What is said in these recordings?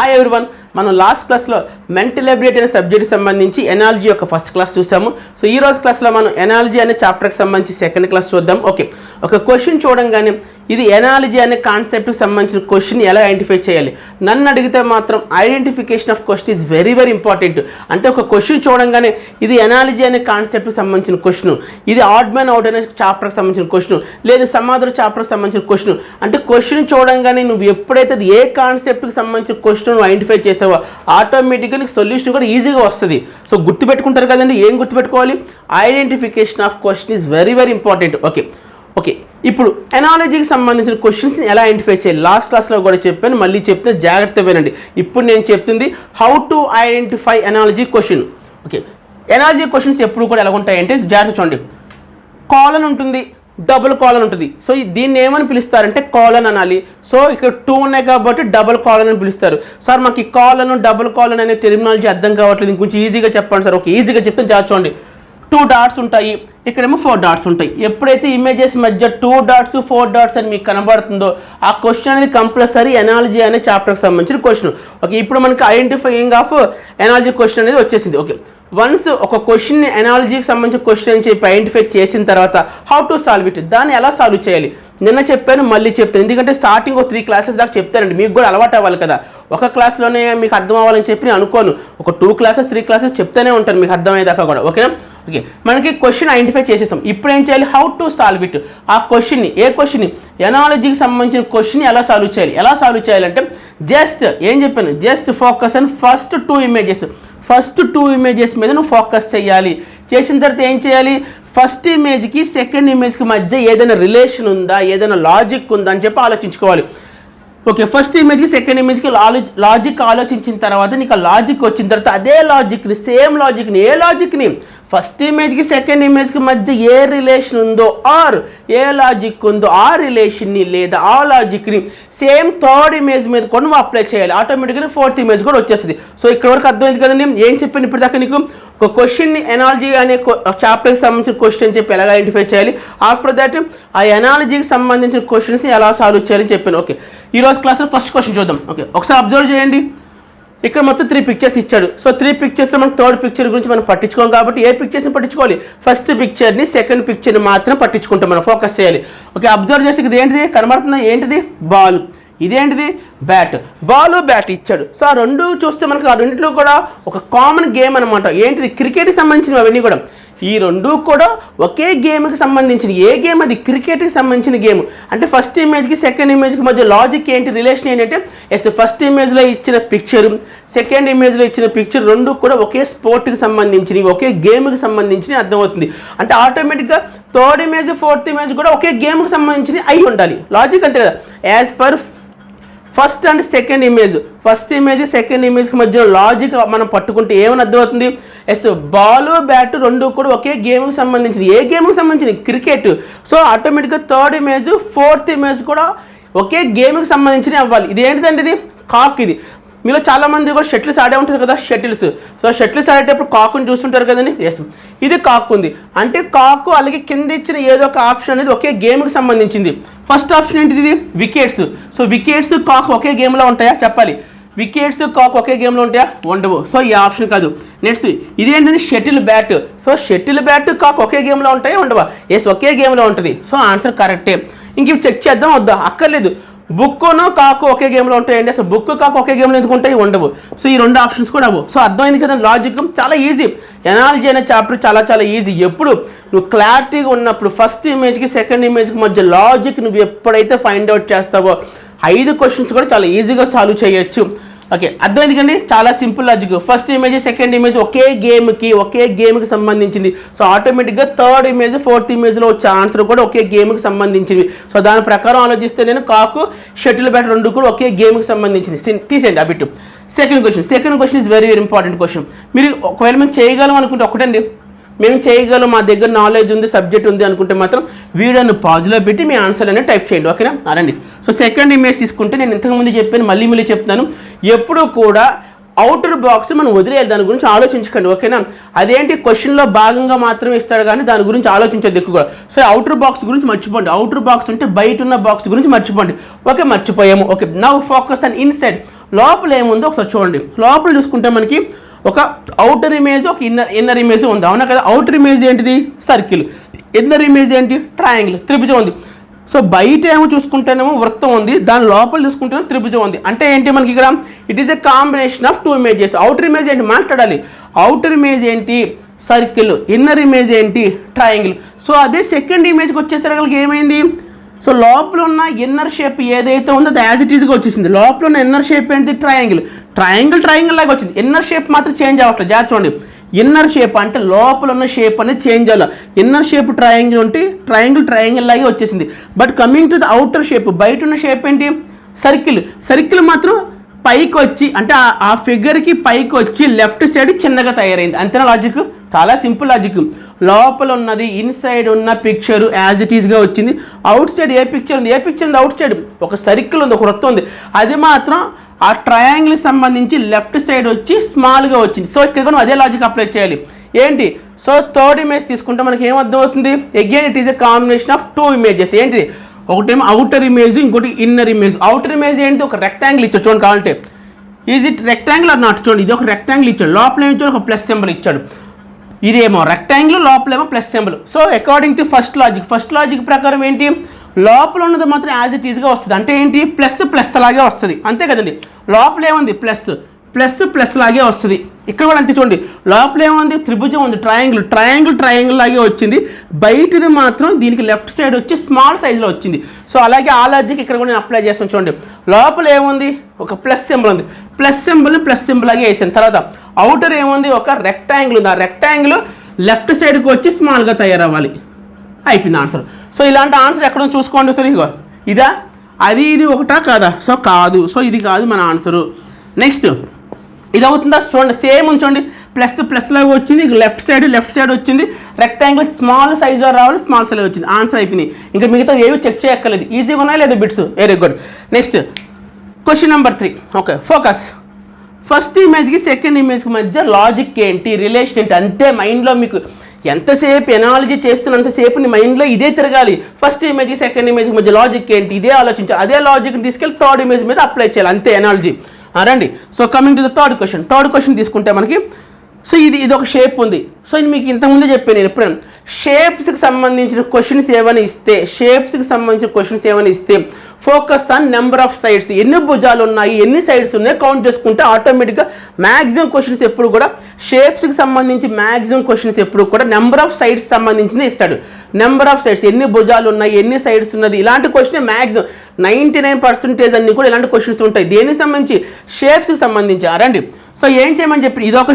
Hi everyone, మనం last క్లాస్లో mental ability అనే సబ్జెక్ట్కి సంబంధించి ఎనాలజీ యొక్క ఫస్ట్ క్లాస్ చూసాము. సో ఈ రోజు క్లాస్లో మనం ఎనాలజీ అనే చాప్టర్కి సంబంధించి సెకండ్ క్లాస్ చూద్దాం. ఓకే, ఒక క్వశ్చన్ చూడంగానే ఇది ఎనాలజీ అనే కాన్సెప్ట్కి సంబంధించిన క్వశ్చన్ ఎలా ఐడెంటిఫై చేయాలి, నన్ను అడిగితే మాత్రం identification of question is very very important. అంటే ఒక క్వశ్చన్ చూడంగానే ఇది ఎనాలజీ అనే కాన్సెప్ట్కి సంబంధించిన క్వశ్చన్, ఇది ఆడ్ మ్యాన్ అవుట్ అనే చాప్టర్కి సంబంధించిన క్వశ్చన్, లేదు సమాధాన చాప్టర్కి సంబంధించిన క్వశ్చన్. అంటే క్వశ్చన్ చూడంగానే నువ్వు ఎప్పుడైతే ఏ కాన్సెప్ట్కి సంబంధించిన క్వశ్చన్ నువ్వు ఐడెంటిఫై చేసావో ఆటోమేటిక్గా నీకు సొల్యూషన్ కూడా ఈజీగా వస్తుంది. సో గుర్తుపెట్టుకుంటారు కదండి, ఏం గుర్తుపెట్టుకోవాలి? Identification of question is very very important. Okay, ఇప్పుడు ఎనాలజీకి సంబంధించిన క్వశ్చన్స్ని ఎలా ఐడెంటిఫై చేయాలి లాస్ట్ క్లాస్లో కూడా చెప్పాను, మళ్ళీ చెప్తే జాగ్రత్త వినండి. ఇప్పుడు నేను చెప్తుంది how to identify analogy question. Okay, analogy questions ఎప్పుడు కూడా ఎలా ఉంటాయంటే జాగ్రత్త చూడండి. కాలన్ ఉంటుంది, డబుల్ కాలన్ ఉంటుంది. సో దీన్ని ఏమని పిలుస్తారంటే కాలన్ అనాలి. సో ఇక్కడ 2 ఉన్నాయి కాబట్టి డబుల్ కాలన్ అని పిలుస్తారు. సార్ మాకు ఈ కాలన్ డబుల్ కాలన్ అనే టెర్మినాలజీ అర్థం కావట్లేదు, ఇంకొంచెం ఈజీగా చెప్పండి సార్. ఓకే, ఈజీగా చెప్తే జాగ్రత్త చూడండి. 2 డాట్స్ ఉంటాయి, ఇక్కడేమో 4 డాట్స్ ఉంటాయి. ఎప్పుడైతే ఇమేజెస్ మధ్య 2 డాట్స్ 4 డాట్స్ అని మీకు కనబడుతుందో ఆ క్వశ్చన్ అనేది కంపల్సరీ ఎనాలజీ అనే చాప్టర్కి సంబంధించిన క్వశ్చన్. ఓకే, ఇప్పుడు మనకి ఐడెంటిఫైయింగ్ ఆఫ్ ఎనాలజీ క్వశ్చన్ అనేది వచ్చేసింది. ఓకే, వన్స్ ఒక క్వశ్చన్ ఎనాలజీకి సంబంధించిన క్వశ్చన్ అని చెప్పి ఐడెంటిఫై చేసిన తర్వాత హౌ టు సాల్వ్ ఇట్, దాన్ని ఎలా సాల్వ్ చేయాలి నిన్న చెప్పాను, మళ్ళీ చెప్తాను. ఎందుకంటే స్టార్టింగ్ 3 క్లాసెస్ దాకా చెప్తానండి, మీకు కూడా అలవాటు అవ్వాలి కదా. ఒక క్లాస్లోనే మీకు అర్థం అవ్వాలని చెప్పి నేను అనుకోను, ఒక 2 క్లాసెస్ 3 క్లాసెస్ చెప్తూనే ఉంటాను మీకు అర్థమయ్యేదాకా కూడా. ఓకేనా? ఓకే, మనకి క్వశ్చన్ ఐడెంటిఫై చేసేసాం. ఇప్పుడు ఏం చేయాలి? How to solve it. ఆ క్వశ్చన్ని, ఏ క్వశ్చన్ని, ఎనాలజీకి సంబంధించిన క్వశ్చన్ ఎలా సాల్వ్ చేయాలి. ఎలా సాల్వ్ చేయాలంటే జస్ట్ ఏం చెప్పాను, just focus and first 2 images మీద నువ్వు ఫోకస్ చేయాలి. చేసిన తర్వాత ఏం చేయాలి? ఫస్ట్ ఇమేజ్కి సెకండ్ ఇమేజ్కి మధ్య ఏదైనా రిలేషన్ ఉందా, ఏదైనా లాజిక్ ఉందా అని చెప్పి ఆలోచించుకోవాలి. ఓకే, ఫస్ట్ ఇమేజ్కి సెకండ్ ఇమేజ్కి లాజిక్ ఆలోచించిన తర్వాత నీకు ఆ లాజిక్ వచ్చిన తర్వాత అదే లాజిక్ని, సేమ్ లాజిక్ని, ఏ లాజిక్ని, ఫస్ట్ ఇమేజ్కి సెకండ్ ఇమేజ్కి మధ్య ఏ రిలేషన్ ఉందో ఆర్ ఏ లాజిక్ ఉందో ఆ రిలేషన్ని లేదా ఆ లాజిక్ని సేమ్ థర్డ్ ఇమేజ్ మీద కూడా నువ్వు అప్లై చేయాలి. ఆటోమేటిక్గా 4th ఇమేజ్ కూడా వచ్చేస్తుంది. సో ఇక్కడ వరకు అర్థమైంది కదండి ఏం చెప్పాను ఇప్పుడు దాకా నీకు. ఒక క్వశ్చన్ని ఎనాలజీ అనే చాప్టర్కి సంబంధించిన క్వశ్చన్ చెప్పి ఎలా ఐడెంటిఫై చేయాలి, ఆఫ్టర్ దాట్ ఆ ఎనాలజీకి సంబంధించిన క్వశ్చన్స్ ఎలా సాల్వ్ చేయాలని చెప్పాను. ఓకే, ఈరోజు క్లాస్లో ఫస్ట్ క్వశ్చన్ చూద్దాం. ఓకే, ఒకసారి అబ్జర్వ్ చేయండి. ఇక్కడ మొత్తం 3 పిక్చర్స్ ఇచ్చాడు. సో 3 పిక్చర్స్ మనం థర్డ్ పిక్చర్ గురించి మనం పట్టించుకోం కాబట్టి ఏ పిక్చర్స్ని పట్టించుకోవాలి? ఫస్ట్ పిక్చర్ని, సెకండ్ పిక్చర్ని మాత్రం పట్టించుకుంటాం, మనం ఫోకస్ చేయాలి. ఓకే, అబ్జర్వ్ చేసి ఇది ఏంటిది కనబడుతుంది, ఏంటిది బాల్, ఇదేంటిది బ్యాట్. బాల్ బ్యాట్ ఇచ్చాడు. సో ఆ రెండు చూస్తే మనకు ఆ రెండింటిలో కూడా ఒక కామన్ గేమ్ అనమాట. ఏంటిది? క్రికెట్కి సంబంధించినవి అవన్నీ కూడా. ఈ రెండు కూడా ఒకే గేమ్కి సంబంధించిన, ఏ గేమ్ అది? క్రికెట్కి సంబంధించిన గేమ్. అంటే ఫస్ట్ ఇమేజ్కి సెకండ్ ఇమేజ్కి మధ్య లాజిక్ ఏంటి, రిలేషన్ ఏంటంటే ఫస్ట్ ఇమేజ్లో ఇచ్చిన పిక్చర్, సెకండ్ ఇమేజ్లో ఇచ్చిన పిక్చర్ రెండు కూడా ఒకే స్పోర్ట్కి సంబంధించినవి, ఒకే గేమ్కి సంబంధించినవి అర్థమవుతుంది. అంటే ఆటోమేటిక్గా థర్డ్ ఇమేజ్ 4th ఇమేజ్ కూడా ఒకే గేమ్కి సంబంధించినవి అయి ఉండాలి. లాజిక్ అంతే కదా. As per first and second image, first image second ఇమేజ్కి మధ్య లాజిక్ మనం పట్టుకుంటే ఏమని అర్థమవుతుంది? బాల్ బ్యాట్ రెండు కూడా ఒకే గేమ్కి సంబంధించింది. ఏ గేమ్కి సంబంధించింది? క్రికెట్. సో ఆటోమేటిక్గా థర్డ్ ఇమేజ్ 4th ఇమేజ్ కూడా ఒకే గేమ్కి సంబంధించినవి అవ్వాలి. ఇది ఏంటిదండి? ఇది కాక్. ఇది మీలో చాలామంది కూడా షటిల్స్ ఆడే ఉంటారు కదా, షటిల్స్. సో షటిల్స్ ఆడేటప్పుడు కాకుని చూస్తుంటారు కదండి. ఎస్, ఇది కాక్ ఉంది. అంటే కాకు అలాగే కింద ఇచ్చిన ఏదో ఒక ఆప్షన్ అనేది ఒకే గేమ్కి సంబంధించింది. ఫస్ట్ ఆప్షన్ ఏంటిది? ఇది వికెట్స్. సో వికెట్స్ కాక్ ఒకే గేమ్లో ఉంటాయా? చెప్పాలి. వికెట్స్ కాక్ ఒకే గేమ్లో ఉంటాయా? ఉండవు. సో ఈ ఆప్షన్ కాదు. నెక్స్ట్ ఇదేంటంటే shuttle bat. So shuttle bat cock ఒకే గేమ్లో ఉంటాయా? ఉండవా? ఎస్, ఒకే గేమ్లో ఉంటుంది. సో ఆన్సర్ కరెక్టే. ఇంక ఇవి చెక్ చేద్దాం వద్దా? అక్కర్లేదు. బుక్కును కాకు ఒకే గేమ్లో ఉంటాయండి. అసలు బుక్ కాకు ఒకే గేమ్లో ఎందుకు ఉంటాయి? ఉండవు. సో ఈ రెండు ఆప్షన్స్ కూడా అవ్వవు. సో అర్థమైంది కదా లాజిక్. చాలా ఈజీ. ఎనాలజీ అనే చాప్టర్ చాలా చాలా ఈజీ. ఎప్పుడు నువ్వు క్లారిటీగా ఉన్నప్పుడు ఫస్ట్ ఇమేజ్కి సెకండ్ ఇమేజ్కి మధ్య లాజిక్ నువ్వు ఎప్పుడైతే ఫైండ్ అవుట్ చేస్తావో 5 క్వశ్చన్స్ కూడా చాలా ఈజీగా సాల్వ్ చేయొచ్చు. ఓకే, అర్థమైంది కండి. చాలా simple logic. First image second image ఒకే గేమ్కి సంబంధించింది. సో ఆటోమేటిక్గా థర్డ్ ఇమేజ్ 4th ఇమేజ్లో వచ్చే ఆన్సర్ కూడా ఒకే గేమ్కి సంబంధించింది. సో దాని ప్రకారం ఆలోచిస్తే నేను కాకు షటిల్ బ్యాట్ రెండు కూడా ఒకే గేమ్కి సంబంధించింది. తీసేయండి ఆ bit. Second question is very very important question. మీరు ఒకవేళ మేము చేయగలం అనుకుంటే ఒకటండి, మేము చేయగలం, మా దగ్గర నాలెడ్జ్ ఉంది, సబ్జెక్ట్ ఉంది అనుకుంటే మాత్రం వీడియోను పాజ్లో పెట్టి మీ ఆన్సర్ అనేది టైప్ చేయండి. ఓకేనా? అరండి. సో సెకండ్ ఇమేజ్ తీసుకుంటే నేను ఇంతకుముందు చెప్పాను, మళ్ళీ చెప్తున్నాను. ఎప్పుడు కూడా అవుటర్ బాక్స్ మనం వదిలేయాలి, దాని గురించి ఆలోచించకండి, ఓకేనా. అదేంటి క్వశ్చన్లో భాగంగా మాత్రమే ఇస్తాడు కానీ దాని గురించి ఆలోచించద్దు ఎక్కువ. సో అవుటర్ బాక్స్ గురించి మర్చిపోండి. అవుటర్ బాక్స్ అంటే బయట ఉన్న బాక్స్ గురించి మర్చిపోండి. ఓకే, మర్చిపోయాము. Okay, now focus on inside. లోపల ఏముందో ఒకసారి చూడండి. లోపల చూసుకుంటే మనకి ఒక అవుటర్ ఇమేజ్, ఒక ఇన్నర్ ఇమేజ్ ఉంది, అవునా కదా. అవుటర్ ఇమేజ్ ఏంటిది? సర్కిల్. ఇన్నర్ ఇమేజ్ ఏంటి? ట్రయాంగిల్, త్రిభుజం ఉంది. సో బయట ఏమో చూసుకుంటేనేమో వృత్తం ఉంది, దాని లోపల చూసుకుంటేనే త్రిభుజం ఉంది. అంటే ఏంటి మనకి ఇక్కడ? It is a combination of 2 images. Outer image ఏంటి? మాట్లాడాలి. అవుటర్ ఇమేజ్ ఏంటి? సర్కిల్. ఇన్నర్ ఇమేజ్ ఏంటి? ట్రయాంగిల్. సో అదే సెకండ్ ఇమేజ్కి వచ్చేసరికి ఏమైంది? సో లోపల ఉన్న ఇన్నర్ షేప్ ఏదైతే ఉందో అది యాజ్ ఇట్ ఈస్గా వచ్చేసింది. లోపల ఉన్న ఇన్నర్ షేప్ ఏంటి? ట్రయాంగిల్. ట్రయాంగిల్ లాగా వచ్చింది. ఇన్నర్ షేప్ మాత్రం చేంజ్ అవ్వట్లేదు. జాగ్రత్త చూడండి. ఇన్నర్ షేప్ అంటే లోపల ఉన్న షేప్ అనేది చేంజ్ అవ్వాలి. ఇన్నర్ షేప్ ట్రయాంగిల్ ఉంటే ట్రయాంగిల్ లాగే వచ్చేసింది. But coming to the outer shape, బయట ఉన్న షేప్ ఏంటి? సర్కిల్ మాత్రం పైకి వచ్చి, అంటే ఆ ఫిగర్కి పైకి వచ్చి లెఫ్ట్ సైడ్ చిన్నగా తయారైంది. అంతేనా లాజిక్? చాలా సింపుల్ లాజిక్. లోపల ఉన్నది ఇన్సైడ్ ఉన్న పిక్చర్ యాజ్ ఇట్ ఈస్గా వచ్చింది. అవుట్ సైడ్ ఏ పిక్చర్ ఉంది? అవుట్ సైడ్ ఒక సర్కిల్ ఉంది, ఒక వృత్తం ఉంది. అది మాత్రం ఆ ట్రయాంగిల్కి సంబంధించి లెఫ్ట్ సైడ్ వచ్చి స్మాల్గా వచ్చింది. సో ఇక్కడ కూడా అదే లాజిక్ అప్లై చేయాలి. ఏంటి? సో థర్డ్ ఇమేజ్ తీసుకుంటే మనకి ఏమర్థం అవుతుంది? Again it is a combination of 2 images. ఏంటి? ఒకటేమో అవుటర్ ఇమేజ్, ఇంకోటి ఇన్నర్ ఇమేజ్. అవుటర్ ఇమేజ్ ఏంటి? ఒక రెక్టాంగిల్ ఇచ్చాడు, చూడండి కావాలంటే. Is it rectangle or not? చూడండి, ఇది ఒక రెక్టాంగిల్ ఇచ్చాడు, లోపల ఏమి ఇచ్చాడు? ఒక ప్లస్ సింబల్ ఇచ్చాడు. ఇదేమో రెక్టాంగిల్, లోపలేమో plus symbol. So according to first logic ప్రకారం ఏంటి? లోపల ఉన్నది మాత్రం యాజ్ ఇట్ ఈస్గా వస్తుంది. అంటే ఏంటి? ప్లస్ అలాగే వస్తుంది, అంతే కదండి. లోపల ఏముంది? ప్లస్ లాగే వస్తుంది. ఇక్కడ కూడా అంతే చూడండి. లోపల ఏముంది? త్రిభుజం ఉంది, ట్రయాంగిల్ లాగే వచ్చింది. బయటది మాత్రం దీనికి లెఫ్ట్ సైడ్ వచ్చి స్మాల్ సైజులో వచ్చింది. సో అలాగే ఆ లాజిక్ ఇక్కడ కూడా నేను అప్లై చేస్తాను. చూడండి, లోపల ఏముంది? ఒక ప్లస్ సింబల్ ఉంది, ప్లస్ సింబల్ లాగే వేసాను. తర్వాత అవుటర్ ఏముంది? ఒక రెక్టాంగిల్ ఉంది, ఆ రెక్టాంగిల్ లెఫ్ట్ సైడ్కి వచ్చి స్మాల్గా తయారవ్వాలి. అయిపోయింది ఆన్సర్. సో ఇలాంటి ఆన్సర్ ఎక్కడో చూసుకోండి. సరే, ఇగో ఇదా, ఇది ఒకటా కాదా? సో కాదు. సో ఇది కాదు మన ఆన్సరు. నెక్స్ట్ ఇది అవుతుందా? చూడండి, సేమ్ ఉంచండి. ప్లస్ లాగా వచ్చింది, లెఫ్ట్ సైడ్ వచ్చింది. రెక్టాంగిల్ స్మాల్ సైజ్లో రావాలి, స్మాల్ సైజ్ వచ్చింది. ఆన్సర్ అయిపోయింది. ఇంకా మిగతా ఏవి చెక్ చేయక్కర్లేదు. ఈజీగా ఉన్నాయి లేదా bits? Very good. Next question number 3. Okay, focus. First ఇమేజ్కి సెకండ్ ఇమేజ్కి మధ్య లాజిక్ ఏంటి? రిలేషన్ ఏంటి? అంతే. మైండ్లో మీకు ఎంతసేపు ఎనాలజీ చేస్తున్నంతసేపు నీ మైండ్లో ఇదే తిరగాలి. ఫస్ట్ ఇమేజ్కి సెకండ్ ఇమేజ్కి మధ్య లాజిక్ ఏంటి? ఇదే ఆలోచించాలి. అదే లాజిక్ని తీసుకెళ్ళి థర్డ్ ఇమేజ్ మీద అప్లై చేయాలి, అంతే ఎనాలజీ. రండి. So coming to the third question తీసుకుంటే మనకి, సో ఇది ఒక షేప్ ఉంది. సో ఇది మీకు ఇంతకుముందే చెప్పాను నేను ఎప్పుడైనా. షేప్స్కి సంబంధించిన క్వశ్చన్స్ ఏమైనా ఇస్తే focus on number of sides. ఎన్ని భుజాలు ఉన్నాయి, ఎన్ని సైడ్స్ ఉన్నాయి కౌంట్ చేసుకుంటే ఆటోమేటిక్గా మ్యాక్సిమం క్వశ్చన్స్ ఎప్పుడు కూడా షేప్స్కి సంబంధించి నెంబర్ ఆఫ్ సైడ్స్ సంబంధించింది ఇస్తాడు. నెంబర్ ఆఫ్ సైడ్స్, ఎన్ని భుజాలు ఉన్నాయి, ఎన్ని సైడ్స్ ఉన్నది, ఇలాంటి క్వశ్చన్ మ్యాక్సిమం 99% అన్ని కూడా ఇలాంటి క్వశ్చన్స్ ఉంటాయి. దేనికి సంబంధించి? షేప్స్కి సంబంధించి. రండి. సో ఏం చేయమని చెప్పి, ఇదొక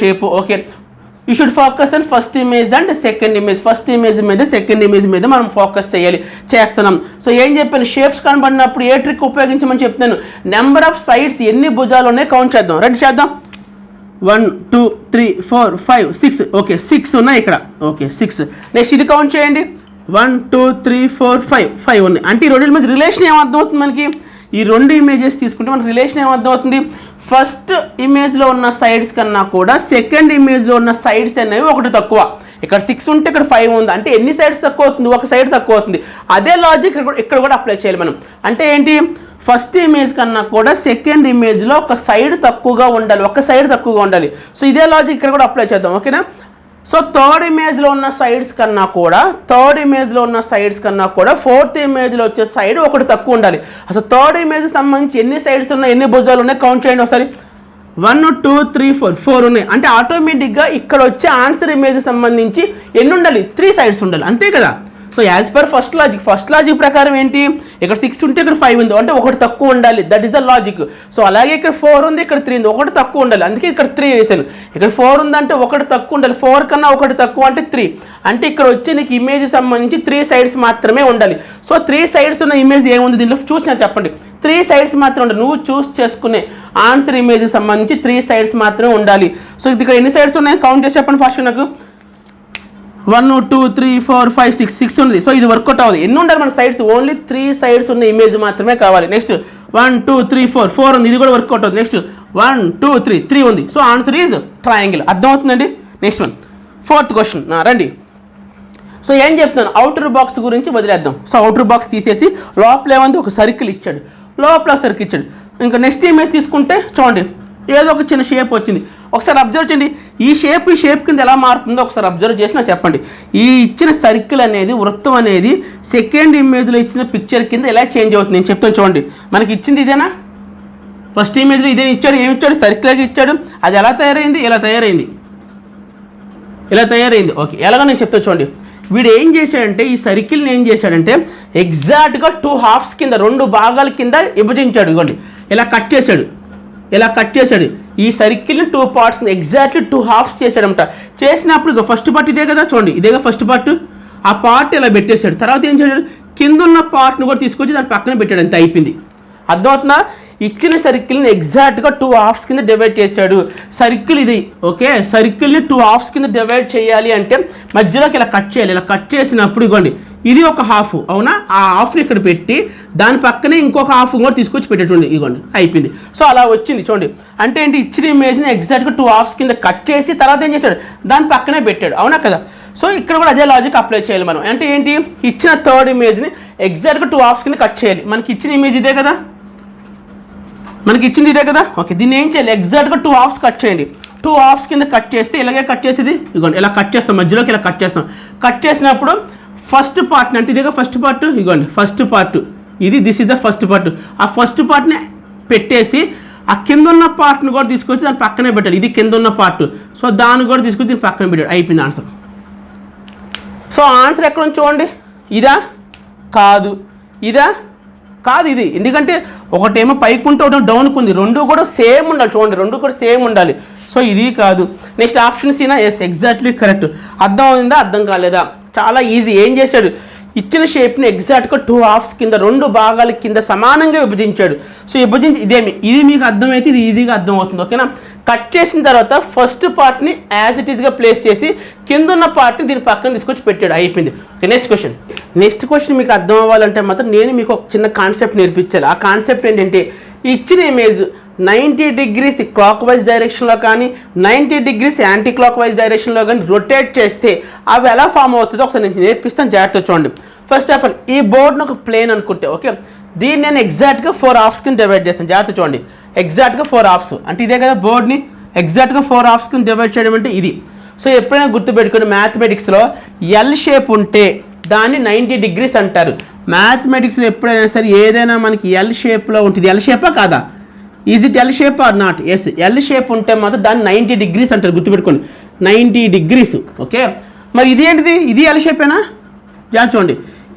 shape. Okay, you should focus on first image and second image. First image మీద సెకండ్ ఇమేజ్ మీద మనం ఫోకస్ చేస్తున్నాం. సో ఏం చెప్పాను? షేప్స్ కనబడినప్పుడు ఏ ట్రిక్ ఉపయోగించమని చెప్తాను? నెంబర్ ఆఫ్ సైడ్స్, ఎన్ని భుజాలు ఉన్నాయి కౌంట్ చేద్దాం. రెడీ చేద్దాం. 1 2 3 4 5 6. ఓకే, 6 ఉన్నాయి ఇక్కడ. ఓకే, 6. నెక్స్ట్ ఇది కౌంట్ చేయండి. 1 2 3 4 5 ఉన్నాయి. అంటే ఈ రెండింటి మధ్య రిలేషన్ ఏమర్థం అవుతుంది మనకి? ఈ 2 ఇమేజెస్ తీసుకుంటే మనకి రిలేషన్ ఏమర్థం అవుతుంది? ఫస్ట్ ఇమేజ్లో ఉన్న సైడ్స్ కన్నా కూడా సెకండ్ ఇమేజ్లో ఉన్న సైడ్స్ అనేవి ఒకటి తక్కువ. ఇక్కడ 6 ఉంటే ఇక్కడ 5 ఉంది. అంటే ఎన్ని సైడ్స్ తక్కువ అవుతుంది? ఒక సైడ్ తక్కువ అవుతుంది. అదే లాజిక్ ఇక్కడ కూడా అప్లై చేయాలి మనం. అంటే ఏంటి? ఫస్ట్ ఇమేజ్ కన్నా కూడా సెకండ్ ఇమేజ్లో ఒక సైడ్ తక్కువగా ఉండాలి. సో ఇదే లాజిక్ ఇక్కడ కూడా అప్లై చేద్దాం. ఓకేనా? సో థర్డ్ ఇమేజ్లో ఉన్న సైడ్స్ కన్నా కూడా ఫోర్త్ ఇమేజ్లో వచ్చే సైడ్ ఒకటి తక్కువ ఉండాలి. అసలు థర్డ్ ఇమేజ్ సంబంధించి ఎన్ని సైడ్స్ ఉన్నాయి, ఎన్ని భుజాలు ఉన్నాయి కౌంట్ చేయండి ఒకసారి. 1 2 3 4 ఉన్నాయి. అంటే ఆటోమేటిక్గా ఇక్కడ వచ్చే ఆన్సర్ ఇమేజ్ సంబంధించి ఎన్ని ఉండాలి? 3 సైడ్స్ ఉండాలి, అంతే కదా. So as per first logic ప్రకారం ఏంటి? ఇక్కడ 6 ఉంటే ఇక్కడ 5 ఉంది, అంటే ఒకటి తక్కువ ఉండాలి. That is the logic. So అలాగే ఇక్కడ 4 ఉంది, ఇక్కడ 3 ఉంది, ఒకటి తక్కువ ఉండాలి. అందుకే ఇక్కడ 3 వేసాను. ఇక్కడ 4 ఉందంటే ఒకటి తక్కువ ఉండాలి. 4 కన్నా ఒకటి తక్కువ అంటే 3. అంటే ఇక్కడ వచ్చే నీకు ఇమేజ్ సంబంధించి 3 సైడ్స్ మాత్రమే ఉండాలి. సో 3 సైడ్స్ ఉన్న ఇమేజ్ ఏముంది దీనిలో చూసినా చెప్పండి. 3 సైడ్స్ మాత్రం ఉండాలి. నువ్వు చూస్ చేసుకునే ఆన్సర్ ఇమేజ్ సంబంధించి 3 సైడ్స్ మాత్రమే ఉండాలి. సో ఇక్కడ ఎన్ని సైడ్స్ ఉన్నాయి కౌంట్ చేసి చెప్పండి ఫస్ట్ నాకు. 1 2 3 4 5 6 ఉంది. సో ఇది వర్కౌట్ అవ్వదు. ఎన్ని ఉండాలి మన సైడ్స్? ఓన్లీ 3 సైడ్స్ ఉన్న ఇమేజ్ మాత్రమే కావాలి. నెక్స్ట్ 1 2 3 4 4 ఉంది, ఇది కూడా వర్కౌట్ అవుతుంది. నెక్స్ట్ 1 2 3 3 ఉంది. So answer is triangle. అర్థమవుతుందండి. నెక్స్ట్ వన్, ఫోర్త్ క్వశ్చన్ రండి. సో ఏం చెప్తున్నాను, అవుటర్ బాక్స్ గురించి వదిలేద్దాం. సో అవుటర్ బాక్స్ తీసేసి లోపల ఏమంది ఒక సర్కిల్ ఇచ్చాడు, లోపల సర్కిల్ ఇచ్చాడు. ఇంకా నెక్స్ట్ ఇమేజ్ తీసుకుంటే చూడండి, ఏదో ఒక చిన్న షేప్ వచ్చింది. ఒకసారి అబ్జర్వ్ చేయండి, ఈ షేప్ కింద ఎలా మారుతుందో ఒకసారి అబ్జర్వ్ చేసి నాకు చెప్పండి. ఈ ఇచ్చిన సర్కిల్ అనేది, వృత్తం అనేది సెకండ్ ఇమేజ్లో ఇచ్చిన పిక్చర్ కింద ఎలా చేంజ్ అవుతుంది నేను చెప్తాను చూడండి. మనకి ఇచ్చింది ఇదేనా, ఫస్ట్ ఇమేజ్లో ఇదే ఇచ్చాడు, ఏమి ఇచ్చాడు, సర్కిల్గా ఇచ్చాడు. అది ఎలా తయారైంది, ఇలా తయారైంది, ఇలా తయారైంది. ఓకే, ఎలాగో నేను చెప్తాను చూడండి. వీడు ఏం చేశాడంటే, ఈ సర్కిల్ని ఏం చేశాడంటే ఎగ్జాక్ట్గా 2 హాఫ్స్ కింద, 2 భాగాల కింద విభజించాడు. ఇవ్వండి, ఇలా కట్ చేశాడు, ఇలా కట్ చేశాడు. ఈ సర్కిల్ని 2 పార్ట్స్ ఎగ్జాక్ట్లీ 2 హాఫ్స్ చేశాడనమాట. చేసినప్పుడు ఇక ఫస్ట్ పార్ట్ ఇదే కదా, చూడండి ఇదేగా ఫస్ట్ పార్ట్. ఆ పార్ట్ ఇలా పెట్టేశాడు. తర్వాత ఏం చేశాడు, కింద ఉన్న పార్ట్ని కూడా తీసుకొచ్చి దాని పక్కన పెట్టాడు. అంతే, అయిపోయింది. అర్థమవుతుందా? ఇచ్చిన సర్కిల్ని ఎగ్జాక్ట్గా 2 హాఫ్స్ కింద డివైడ్ చేశాడు. సర్కిల్ ఇది, ఓకే, సర్కిల్ని 2 హాఫ్స్ కింద డివైడ్ చేయాలి అంటే మధ్యలోకి ఇలా కట్ చేయాలి. ఇలా కట్ చేసినప్పుడు ఇవ్వండి, ఇది ఒక హాఫ్, అవునా, ఆ హాఫ్ని ఇక్కడ పెట్టి దాని పక్కనే ఇంకొక హాఫ్ కూడా తీసుకొచ్చి పెట్టేటండి. ఇవ్వండి, అయిపోయింది. సో అలా వచ్చింది చూడండి. అంటే ఏంటి, ఇచ్చిన ఇమేజ్ని ఎగ్జాక్ట్గా 2 హాఫ్స్ కింద కట్ చేసి తర్వాత ఏం చేశాడు, దాని పక్కనే పెట్టాడు, అవునా కదా. సో ఇక్కడ కూడా అదే లాజిక్ అప్లై చేయాలి మనం. అంటే ఏంటి, ఇచ్చిన థర్డ్ ఇమేజ్ని ఎగ్జాక్ట్గా 2 హాఫ్స్ కింద కట్ చేయాలి. మనకి ఇచ్చిన ఇమేజ్ ఇదే కదా, మనకి ఇచ్చింది ఇదే కదా. ఓకే, దీన్ని ఏం చేయాలి, ఎగ్జాక్ట్గా 2 హాఫ్స్ కట్ చేయండి. 2 హాఫ్స్ కింద కట్ చేస్తే ఇలాగే కట్ చేసేది. ఇదిగోండి, ఇలా కట్ చేస్తాం, మధ్యలోకి ఇలా కట్ చేస్తాం. కట్ చేసినప్పుడు ఫస్ట్ పార్ట్ని, అంటే ఇదేగా ఫస్ట్ పార్ట్, ఇదిగోండి ఫస్ట్ పార్ట్ ఇది, this is the first part. ఆ ఫస్ట్ పార్ట్ని పెట్టేసి ఆ కింద ఉన్న పార్ట్ని కూడా తీసుకొచ్చి దాని పక్కనే పెట్టాలి. ఇది కింద ఉన్న పార్ట్, సో దాన్ని కూడా తీసుకొచ్చి దీన్ని పక్కన పెట్టాడు. అయిపోయింది ఆన్సర్. సో ఆన్సర్ ఎక్కడ ఉంది చూడండి, ఇదా కాదు, ఇదా కాదు, ఇది. ఎందుకంటే ఒకటేమో పైకి ఉంటే ఒకటేమో డౌన్కి ఉంది, రెండు కూడా సేమ్ ఉండాలి. చూడండి, రెండు కూడా సేమ్ ఉండాలి. సో ఇది కాదు. నెక్స్ట్ ఆప్షన్ సీనా, ఎస్, ఎగ్జాక్ట్లీ కరెక్ట్. అర్థం అయిందా, అర్థం కాలేదా? చాలా ఈజీ. ఏం చేశాడు, ఇచ్చిన షేప్ని ఎగ్జాక్ట్గా 2 హాఫ్స్ కింద, 2 భాగాల కింద సమానంగా విభజించాడు. సో విభజించి ఇది మీకు అర్థమైతే ఇది ఈజీగా అర్థం అవుతుంది. ఓకేనా. కట్ చేసిన తర్వాత ఫస్ట్ పార్ట్ని యాజ్ ఇట్ ఈస్గా ప్లేస్ చేసి కింద ఉన్న పార్ట్ని దీని పక్కన తీసుకొచ్చి పెట్టాడు. అయిపోయింది. ఓకే, నెక్స్ట్ క్వశ్చన్ మీకు అర్థం అవ్వాలంటే మాత్రం నేను మీకు ఒక చిన్న కాన్సెప్ట్ నేర్పించాలి. ఆ కాన్సెప్ట్ ఏంటంటే, ఇచ్చిన ఇమేజ్ 90 degrees క్లాక్ వైజ్ డైరెక్షన్లో కానీ 90 degrees యాంటీ క్లాక్ వైజ్ డైరెక్షన్లో కానీ రొటేట్ చేస్తే అవి ఎలా ఫామ్ అవుతుందో ఒకసారి నేను నేర్పిస్తాను, జాగ్రత్త చూడండి. ఫస్ట్ ఆఫ్ ఆల్ ఈ బోర్డ్ని ఒక ప్లేన్ అనుకుంటే, ఓకే, దీన్ని నేను ఎగ్జాక్ట్గా 4 హాఫ్స్ కింద డివైడ్ చేస్తాను. జాగ్రత్త చూడండి, ఎగ్జాక్ట్గా 4 హాఫ్స్ అంటే ఇదే కదా, బోర్డ్ని ఎగ్జాక్ట్గా 4 హాఫ్స్ కింద డివైడ్ చేయడం అంటే ఇది. సో ఎప్పుడైనా గుర్తుపెట్టుకుని, మ్యాథమెటిక్స్లో ఎల్ షేప్ ఉంటే దాన్ని 90 degrees అంటారు. మ్యాథమెటిక్స్లో ఎప్పుడైనా సరే ఏదైనా మనకి ఎల్ షేప్లో ఉంటుంది, ఎల్ షేపా కాదా, is it L shape or not? Yes, L shape ఉంటే మాత్రం దాన్ని 90 degrees అంటారు. గుర్తుపెట్టుకోండి, 90 degrees. ఓకే, మరి ఇది ఏంటిది, ఇది ఎల్ షేపేనా? జాగ్రత్త చూడండి,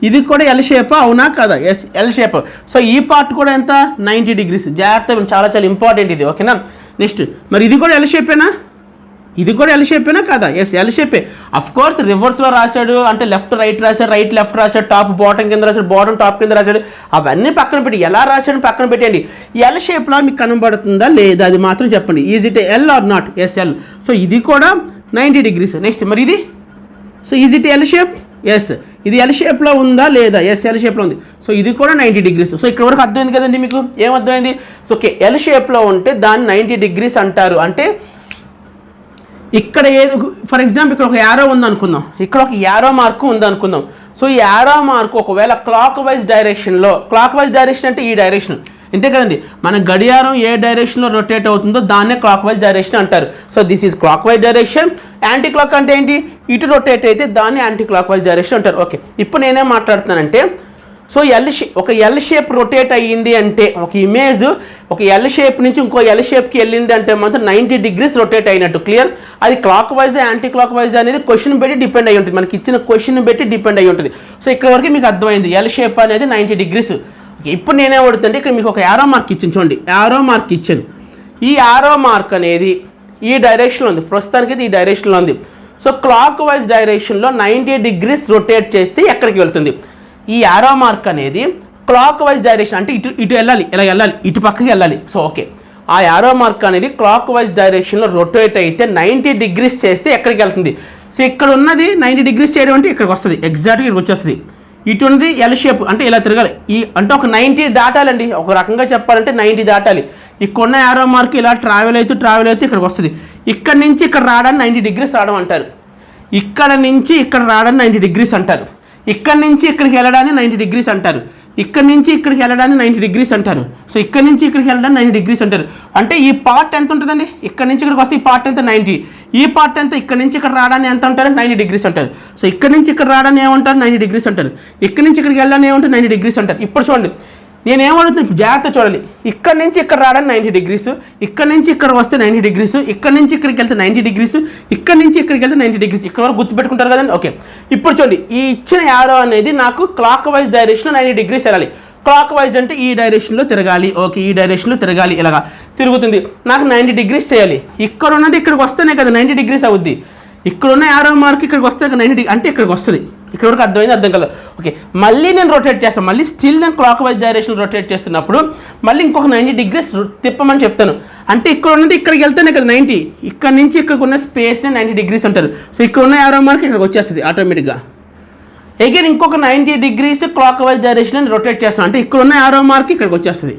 ఇది కూడా ఎల్ షేపా, అవునా కదా? Yes, L shape. సో ఈ పార్ట్ కూడా ఎంత, 90 degrees. జాగ్రత్త, చాలా చాలా ఇంపార్టెంట్ ఇది. ఓకేనా. నెక్స్ట్, మరి ఇది కూడా ఎల్ షేపేనా? ఇది కూడా ఎల్ షేపేనా కదా? ఎస్, ఎల్ షేపే. అఫ్ కోర్స్ రివర్స్లో రాశాడు, అంటే లెఫ్ట్ రైట్ రాశాడు, రైట్ లెఫ్ట్ రాశాడు, టాప్ బాటమ్ కింద రాశాడు, బాటమ్ టాప్ కింద రాశాడు. అవన్నీ పక్కన పెట్టి ఎలా రాశాడు పక్కన పెట్టండి. ఎల్ షేప్లో మీకు కనబడుతుందా లేదా అది మాత్రం చెప్పండి. Is it L or not? Yes, L. So ఇది కూడా 90 degrees. నెక్స్ట్, మరి ఇది, so is it L shape? Yes, ఇది ఎల్ షేప్లో ఉందా లేదా? ఎస్, ఎల్ షేప్లో ఉంది. సో ఇది కూడా 90 degrees. సో ఇక్కడ వరకు అర్థమైంది కదండి మీకు, ఏమర్థమైంది? సో ఓకే, ఎల్ షేప్లో ఉంటే దాన్ని 90 degrees అంటారు. అంటే ఇక్కడ ఏది, ఫర్ ఎగ్జాంపుల్ ఇక్కడ ఒక యారో ఉందనుకుందాం, ఇక్కడ ఒక యారో మార్కు ఉందనుకుందాం. సో ఈ యారో మార్కు ఒకవేళ క్లాక్ వైజ్ డైరెక్షన్లో, క్లాక్ వైజ్ డైరెక్షన్ అంటే ఈ డైరెక్షన్, అంతే కదండి. మన గడియారం ఏ డైరెక్షన్లో రొటేట్ అవుతుందో దాన్నే క్లాక్ వైజ్ డైరెక్షన్ అంటారు. So this is clock wise direction. Anti clock అంటే ఏంటి, ఇటు రొటేట్ అయితే దాన్ని యాంటీ క్లాక్ వైజ్ డైరెక్షన్ అంటారు. ఓకే, ఇప్పుడు నేనేం మాట్లాడుతున్నానంటే, సో ఒక ఎల్ షేప్ రొటేట్ అయ్యింది అంటే, ఒక ఇమేజ్ ఒక ఎల్ షేప్ నుంచి ఇంకో ఎల్ షేప్కి వెళ్ళింది అంటే మాత్రం 90 degrees రొటేట్ అయినట్టు. క్లియర్? అది clock wise anti clock wise అనేది క్వశ్చన్ బట్టి డిపెండ్ అయ్యి ఉంటుంది, మనకి ఇచ్చిన క్వశ్చన్ బట్టి డిపెండ్ అయ్యి ఉంటుంది. సో ఇక్కడ వరకు మీకు అర్థమైంది, ఎల్ షేప్ అనేది 90 degrees. ఓకే, ఇప్పుడు నేనే అడుగుతుంటే ఇక్కడ మీకు ఒక యారో మార్క్ ఇచ్చాను చూడండి, యారో మార్క్ ఇచ్చాను. ఈ యారో మార్క్ అనేది ఈ డైరెక్షన్లో ఉంది, ప్రస్తుతానికి అయితే ఈ డైరెక్షన్లో ఉంది. సో క్లాక్ వైజ్ డైరెక్షన్లో 90 degrees రొటేట్ చేస్తే ఎక్కడికి వెళ్తుంది? ఈ యారో మార్క్ అనేది క్లాక్ వైజ్ డైరెక్షన్ అంటే ఇటు వెళ్ళాలి, ఇలా వెళ్ళాలి, ఇటు పక్కకి వెళ్ళాలి. సో ఓకే, ఆ యారో మార్క్ అనేది క్లాక్ వైజ్ డైరెక్షన్లో రొటేట్ అయితే 90 degrees చేస్తే ఎక్కడికి వెళ్తుంది? సో ఇక్కడ ఉన్నది 90 degrees చేయడం అంటే ఇక్కడికి వస్తుంది, ఎగ్జాక్ట్గా ఇక్కడికి వచ్చేస్తుంది. ఇటు ఉంది ఎల్ షేప్, అంటే ఇలా తిరగాలి. అంటే ఒక 90 దాటాలండి, ఒక రకంగా చెప్పాలంటే 90 దాటాలి. ఇక్కడ యారో మార్క్ ఇలా ట్రావెల్ అవుతూ ఇక్కడికి వస్తుంది. ఇక్కడ నుంచి ఇక్కడ రావడానికి 90 degrees రావడం అంటారు. ఇక్కడ నుంచి ఇక్కడ రావడానికి 90 degrees అంటారు. ఇక్కడ నుంచి ఇక్కడికి వెళ్ళడానికి 90 degrees అంటారు. ఇక్కడ నుంచి ఇక్కడికి వెళ్ళడానికి 90 degrees అంటారు. సో ఇక్కడ నుంచి ఇక్కడికి వెళ్ళడానికి 90 degrees అంటారు. అంటే ఈ పార్ట్ ఎంత ఉంటుందండి, ఇక్కడ నుంచి ఇక్కడికి వస్తే ఈ పార్ట్ ఎంత 90, ఈ పార్ట్ ఎంత ఇక్కడ నుంచి ఇక్కడ రావడానికి ఎంత అంటారు 90 degrees అంటారు. సో ఇక్కడ నుంచి ఇక్కడ రావడానికి ఏమంటారు 90 degrees అంటారు. ఇక్కడ నుంచి ఇక్కడికి వెళ్ళడానికి ఏమంటారు 90 degrees అంటారు. ఇప్పుడు చూడండి నేను ఏమడుగుతున్నాను, జాగ్రత్త చూడాలి. ఇక్కడ నుంచి ఇక్కడ రావడానికి 90 degrees, ఇక్కడ నుంచి ఇక్కడ వస్తే 90 degrees, ఇక్కడ నుంచి ఇక్కడికి వెళ్తే 90 degrees, ఇక్కడ నుంచి ఇక్కడికి వెళ్తే 90 degrees. ఇక్కడ వరకు గుర్తుపెట్టుకుంటారు కదండి. ఓకే, ఇప్పుడు చూడండి ఈ ఇచ్చిన యారో అనేది నాకు క్లాక్ వైజ్ డైరెక్షన్లో 90 degrees వెళ్ళాలి. క్లాక్ వైజ్ అంటే ఈ డైరెక్షన్లో తిరగాలి. ఓకే, ఈ డైరెక్షన్లో తిరగాలి, ఇలాగా తిరుగుతుంది. నాకు 90 degrees చేయాలి. ఇక్కడ ఉన్నది ఇక్కడికి వస్తేనే కదా 90 degrees అవుద్ది. ఇక్కడ ఉన్న యారో మార్క్ ఇక్కడికి వస్తే 90 degrees అంటే ఇక్కడికి వస్తుంది. ఇక్కడ వరకు అర్థమైంది, అర్థం కదా. ఓకే, మళ్ళీ నేను రొటేట్ చేస్తాను. మళ్ళీ స్టిల్ నేను క్లాక్ వైజ్ డైరెక్షన్ రొటేట్ చేస్తున్నప్పుడు మళ్ళీ ఇంకొక 90 degrees తిప్పమని చెప్తాను. అంటే ఇక్కడ ఉన్నది ఇక్కడికి వెళ్తేనే కదా 90, ఇక్కడ నుంచి ఇక్కడికి ఉన్న స్పేస్ని 90 degrees అంటారు. సో ఇక్కడ ఉన్న యారో మార్క్ ఇక్కడికి వచ్చేస్తుంది ఆటోమేటిక్గా. అగైన్ ఇంకొక 90 degrees clock wise direction rotate చేస్తాను. అంటే ఇక్కడ ఉన్న యారో మార్క్ ఇక్కడికి వచ్చేస్తుంది.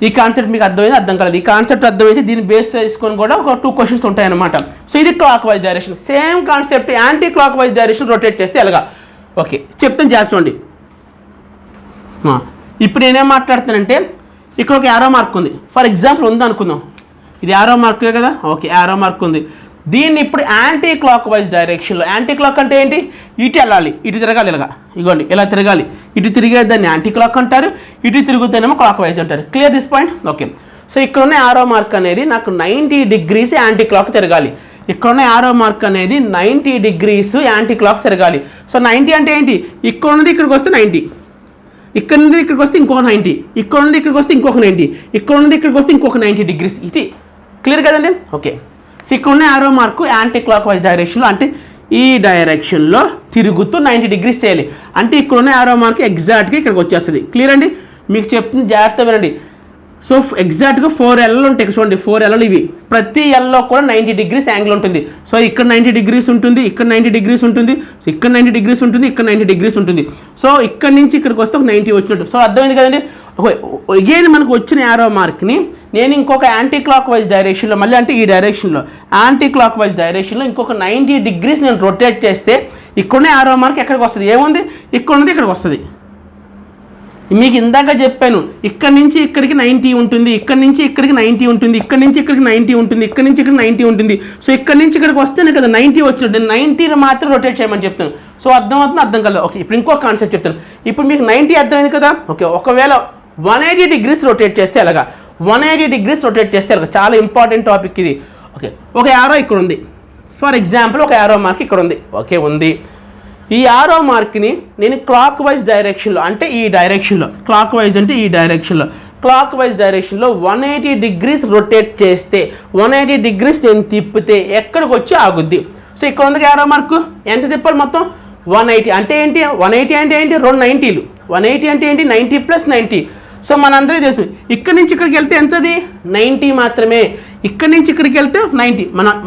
ఈ కాన్సెప్ట్ మీకు అర్థమైంది, అర్థం కాలేదు. ఈ కాన్సెప్ట్ అర్థమైతే దీన్ని బేస్ చేసుకొని కూడా ఒక 2 questions ఉంటాయన్నమాట. సో ఇది clock wise direction. Same concept anti clock wise direction rotate చేస్తే ఎలాగా. ఓకే చెప్తాను, జాగ్రత్త చూడండి. ఇప్పుడు నేనేం మాట్లాడుతానంటే ఇక్కడ ఒక యారో మార్క్ ఉంది, ఫర్ ఎగ్జాంపుల్ ఉంది అనుకుందాం. ఇది యారో మార్కే కదా. ఓకే, యారో మార్క్ ఉంది. దీన్ని ఇప్పుడు యాంటీ క్లాక్ వైజ్ డైరెక్షన్లో, యాంటీ క్లాక్ అంటే ఏంటి, ఇటు వెళ్ళాలి, ఇటు తిరగాలి, ఇలాగా ఇగోండి ఇలా తిరగాలి. ఇటు తిరిగేదాన్ని యాంటీ క్లాక్ అంటారు, ఇటు తిరుగుతానేమో క్లాక్ వైజ్ అంటారు. Clear this point. Okay, so ఇక్కడ ఉన్న యారో మార్క్ అనేది నాకు 90 degrees యాంటీ క్లాక్ తిరగాలి. ఇక్కడ ఉన్న యారో మార్క్ అనేది 90 degrees యాంటీ క్లాక్ తిరగాలి. సో 90 అంటే ఏంటి, ఇక్కడ ఉన్నది ఇక్కడికి వస్తే 90, ఇక్కడ నుండి ఇక్కడికి వస్తే ఇంకొక 90, ఇక్కడ నుండి ఇక్కడికి వస్తే ఇంకొక 90, ఇక్కడ నుండి ఇక్కడికి వస్తే ఇంకొక 90 degrees. ఇది క్లియర్ కదండి. ఓకే, సో ఇక్కడ ఉన్న arrow mark anti clock wise డైరెక్షన్లో, అంటే ఈ డైరెక్షన్లో తిరుగుతూ 90 degrees చేయాలి. అంటే ఇక్కడ ఉన్న యారో మార్క్ ఎగ్జాక్ట్గా ఇక్కడికి వచ్చేస్తుంది. క్లియర్ అండి, మీకు చెప్తుంది జాగ్రత్త వినండి. సో ఎగ్జాక్ట్గా 4 L ఉంటాయి. చూడండి 4 L ఇవి, ప్రతి ఎల్లో కూడా 90 degrees యాంగిల్ ఉంటుంది. సో ఇక్కడ 90 degrees ఉంటుంది, ఇక్కడ 90 degrees ఉంటుంది, సో ఇక్కడ 90 degrees ఉంటుంది, ఇక్కడ 90 degrees ఉంటుంది. సో ఇక్కడ నుంచి ఇక్కడికి వస్తే ఒక 90 వచ్చినట్టు. సో అర్థమైంది కదండి. అగైన్ మనకు వచ్చిన యారో మార్క్ని నేను ఇంకొక యాంటీ క్లాక్ వైజ్ డైరెక్షన్లో, మళ్ళీ అంటే ఈ డైరెక్షన్లో యాంటీ క్లాక్ వైజ్ డైరెక్షన్లో ఇంకొక 90 degrees నేను రొటేట్ చేస్తే ఇక్కడనే యారో మార్క్ ఎక్కడికి వస్తుంది, ఏముంది ఇక్కడ ఉంది ఇక్కడికి వస్తుంది. మీకు ఇందాక చెప్పాను, ఇక్కడ నుంచి ఇక్కడికి 90 ఉంటుంది, ఇక్కడ నుంచి ఇక్కడికి 90 ఉంటుంది, ఇక్కడ నుంచి ఇక్కడికి 90 ఉంటుంది, ఇక్కడ నుంచి ఇక్కడికి 90 ఉంటుంది. సో ఇక్కడ నుంచి ఇక్కడికి వస్తేనే కదా 90 వచ్చినట్టు. నేను 90 మాత్రం రొటేట్ చేయమని చెప్తాను. సో అర్థమవుతుంది, అర్థం కలదు. ఓకే, ఇప్పుడు ఇంకొక కాన్సెప్ట్ చెప్తాను. ఇప్పుడు మీకు 90 అర్థమైంది కదా. ఓకే, ఒకవేళ 180 degrees రొటేట్ చేస్తే ఎలాగా, 180 degrees రొటేట్ చేస్తే ఎలాగా, చాలా ఇంపార్టెంట్ టాపిక్ ఇది. ఓకే, ఒక యారో ఇక్కడ ఉంది, ఫర్ ఎగ్జాంపుల్ ఒక యారో మార్క్ ఇక్కడ ఉంది. ఓకే ఉంది. ఈ యారో మార్క్ని నేను క్లాక్ వైజ్ డైరెక్షన్లో, అంటే ఈ డైరెక్షన్లో, క్లాక్ వైజ్ అంటే ఈ డైరెక్షన్లో, క్లాక్ వైజ్ డైరెక్షన్లో 180 degrees రొటేట్ చేస్తే, 180 degrees నేను తిప్పితే ఎక్కడికి వచ్చి ఆగుద్ది. సో ఇక్కడ ఉంది యారో మార్కు, ఎంత తిప్పాలి మొత్తం 180. అంటే ఏంటి 180 అంటే ఏంటి, 2 90లు. 180 అంటే ఏంటి 90 + 90. సో మనందరూ తెలుసు, ఇక్కడి నుంచి ఇక్కడికి వెళ్తే ఎంతది 90 మాత్రమే, ఇక్కడి నుంచి ఇక్కడికి వెళ్తే 90.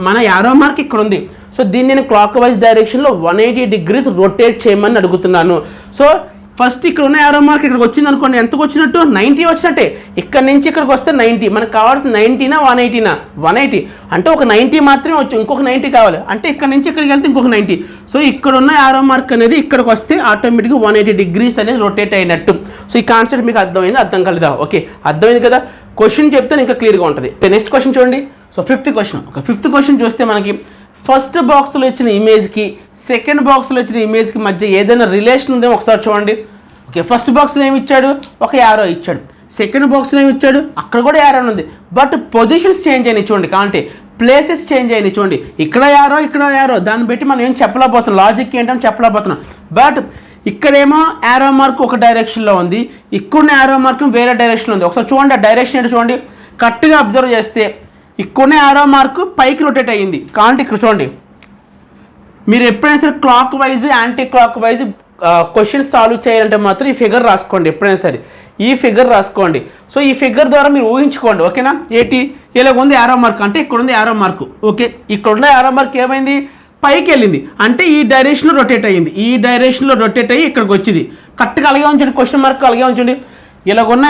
మన యారో మార్క్ ఇక్కడ ఉంది. సో దీన్ని నేను క్లాక్ వైజ్ డైరెక్షన్లో 180 degrees రొటేట్ చేయమని అడుగుతున్నాను. సో ఫస్ట్ ఇక్కడ ఉన్న యారో మార్క్ ఇక్కడికి వచ్చింది అనుకోండి, ఎంతకు వచ్చినట్టు 90 వచ్చినట్టే. ఇక్కడ నుంచి ఇక్కడికి వస్తే 90, మనకు కావాల్సిన 90నా 180నా, 180 అంటే ఒక 90 మాత్రమే వచ్చు, ఇంకొక 90 కావాలి. అంటే ఇక్కడ నుంచి ఇక్కడికి వెళ్తే ఇంకొక 90. సో ఇక్కడ ఉన్న యారో మార్క్ అనేది ఇక్కడికి వస్తే ఆటోమేటిక్గా 180 degrees అనేది రొటేట్ అయినట్టు. సో ఈ కాన్సెప్ట్ మీకు అర్థమైంది, అర్థం కలదా. ఓకే, అర్థమైంది కదా. క్వశ్చన్ చెప్తే ఇంకా క్లియర్గా ఉంటుంది. నెక్స్ట్ క్వశ్చన్ చూడండి. So 5th question. ఒక 5th క్వశ్చన్ చూస్తే మనకి ఫస్ట్ బాక్స్లో ఇచ్చిన ఇమేజ్కి సెకండ్ బాక్స్లో ఇచ్చిన ఇమేజ్కి మధ్య ఏదైనా రిలేషన్ ఉందేమో ఒకసారి చూడండి. ఓకే, ఫస్ట్ బాక్స్లో ఏమి ఇచ్చాడు, ఒక యారో ఇచ్చాడు. సెకండ్ బాక్స్లో ఏమి ఇచ్చాడు, అక్కడ కూడా యారో ఉంది. బట్ పొజిషన్స్ చేంజ్ అయినాయి చూడండి, కాబట్టి ప్లేసెస్ చేంజ్ అయినాయి చూడండి. ఇక్కడ యారో, ఇక్కడ యారో, దాన్ని బట్టి మనం ఏం చెప్పలేకపోతున్నాం, లాజిక్ ఏంటని చెప్పలేకపోతున్నాం. బట్ ఇక్కడేమో యారో మార్క్ ఒక డైరెక్షన్లో ఉంది, ఇక్కడున్న యారో మార్క్ వేరే డైరెక్షన్లో ఉంది. ఒకసారి చూడండి, ఆ డైరెక్షన్ ఏంటో చూడండి. కరెక్ట్గా అబ్జర్వ్ చేస్తే ఇక్కడనే యారో మార్క్ పైకి రొటేట్ అయ్యింది. కాబట్టి ఇక్కడ చూడండి, మీరు ఎప్పుడైనా సరే clock wise anti clock wise questions solve చేయాలంటే మాత్రం ఈ ఫిగర్ రాసుకోండి. ఎప్పుడైనా సరే ఈ ఫిగర్ రాసుకోండి. సో ఈ ఫిగర్ ద్వారా మీరు ఊహించుకోండి. ఓకేనా, ఏంటి ఇలాగ ఉంది యారో మార్క్, అంటే ఇక్కడ ఉంది యారో మార్క్. ఓకే, ఇక్కడ ఉన్న యారో మార్క్ ఏమైంది, పైకి వెళ్ళింది అంటే ఈ డైరెక్షన్లో రొటేట్ అయ్యింది, ఈ డైరెక్షన్లో రొటేట్ అయ్యి ఇక్కడికి వచ్చింది. కరెక్ట్గా అలాగే ఉంచండి, క్వశ్చన్ మార్క్ అలాగే ఉంచండి. ఇలాగున్న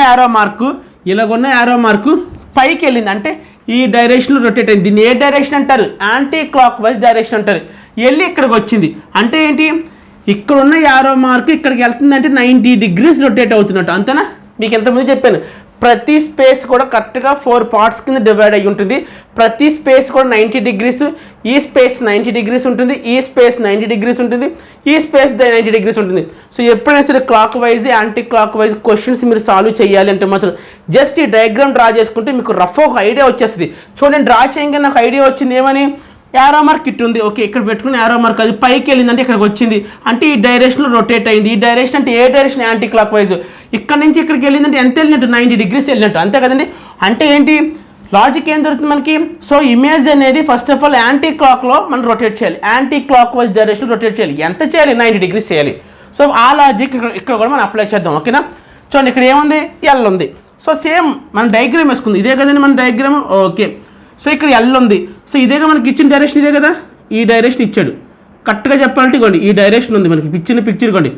యారో మార్కు పైకి వెళ్ళింది అంటే ఈ డైరెక్షన్లో రొటేట్ అయింది. దీన్ని ఏ డైరెక్షన్ అంటారు? యాంటీ క్లాక్ వైజ్ డైరెక్షన్ అంటారు. వెళ్ళి ఇక్కడికి వచ్చింది అంటే ఏంటి? ఇక్కడ ఉన్న యారో మార్క్ ఇక్కడికి వెళ్తుంది అంటే 90 degrees రొటేట్ అవుతున్నట్టు, అంతేనా? మీకు ఇంతకుముందు చెప్పాను, ప్రతి స్పేస్ కూడా కరెక్ట్గా 4 parts కింద డివైడ్ అయ్యి ఉంటుంది. ప్రతి స్పేస్ కూడా 90 degrees, ఈ స్పేస్ 90 degrees ఉంటుంది, ఈ స్పేస్ 90 degrees ఉంటుంది, ఈ స్పేస్ 90 degrees ఉంటుంది. సో ఎప్పుడైనా సరే clock wise anti clock wise questions మీరు సాల్వ్ చేయాలి అంటే మాత్రం జస్ట్ ఈ డయాగ్రామ్ డ్రా చేసుకుంటే మీకు రఫ్ ఒక ఐడియా వచ్చేస్తుంది. చూడండి, డ్రా చేయగానే నాకు ఐడియా వచ్చింది. ఏమని? యారో మార్క్ ఇటు ఉంది, ఓకే, ఇక్కడ పెట్టుకుని యారో మార్క్ అది పైకి వెళ్ళిందంటే ఇక్కడికి వచ్చింది అంటే ఈ డైరెక్షన్లో రొటేట్ అయింది. ఈ డైరెక్షన్ అంటే ఏ డైరెక్షన్? Anti clock wise. ఇక్కడ నుంచి ఇక్కడికి వెళ్ళిందంటే ఎంత వెళ్ళినట్టు? 90 degrees వెళ్ళినట్టు, అంతే కదండి. అంటే ఏంటి లాజిక్ ఏం దొరుకుతుంది మనకి? సో ఇమేజ్ అనేది ఫస్ట్ ఆఫ్ ఆల్ యాంటీ క్లాక్లో మనం రొటేట్ చేయాలి, anti clock wise direction rotate చేయాలి. ఎంత చేయాలి? 90 degrees చేయాలి. సో ఆ లాజిక్ ఇక్కడ కూడా మనం అప్లై చేద్దాం, ఓకేనా? చూడండి, ఇక్కడ ఏముంది? ఎల్ ఉంది. సో సేమ్ మన డయాగ్రామ్ వేసుకుంది, ఇదే కదండి మన డయాగ్రామ్, ఓకే. సో ఇక్కడ ఎల్ ఉంది. సో ఇదేగా మనకి ఇచ్చిన డైరెక్షన్, ఇదే కదా, ఈ డైరెక్షన్ ఇచ్చాడు. కరెక్ట్గా చెప్పాలంటే ఇవ్వండి, ఈ డైరెక్షన్ ఉంది మనకి ఇచ్చిన పిక్చర్, ఇవ్వండి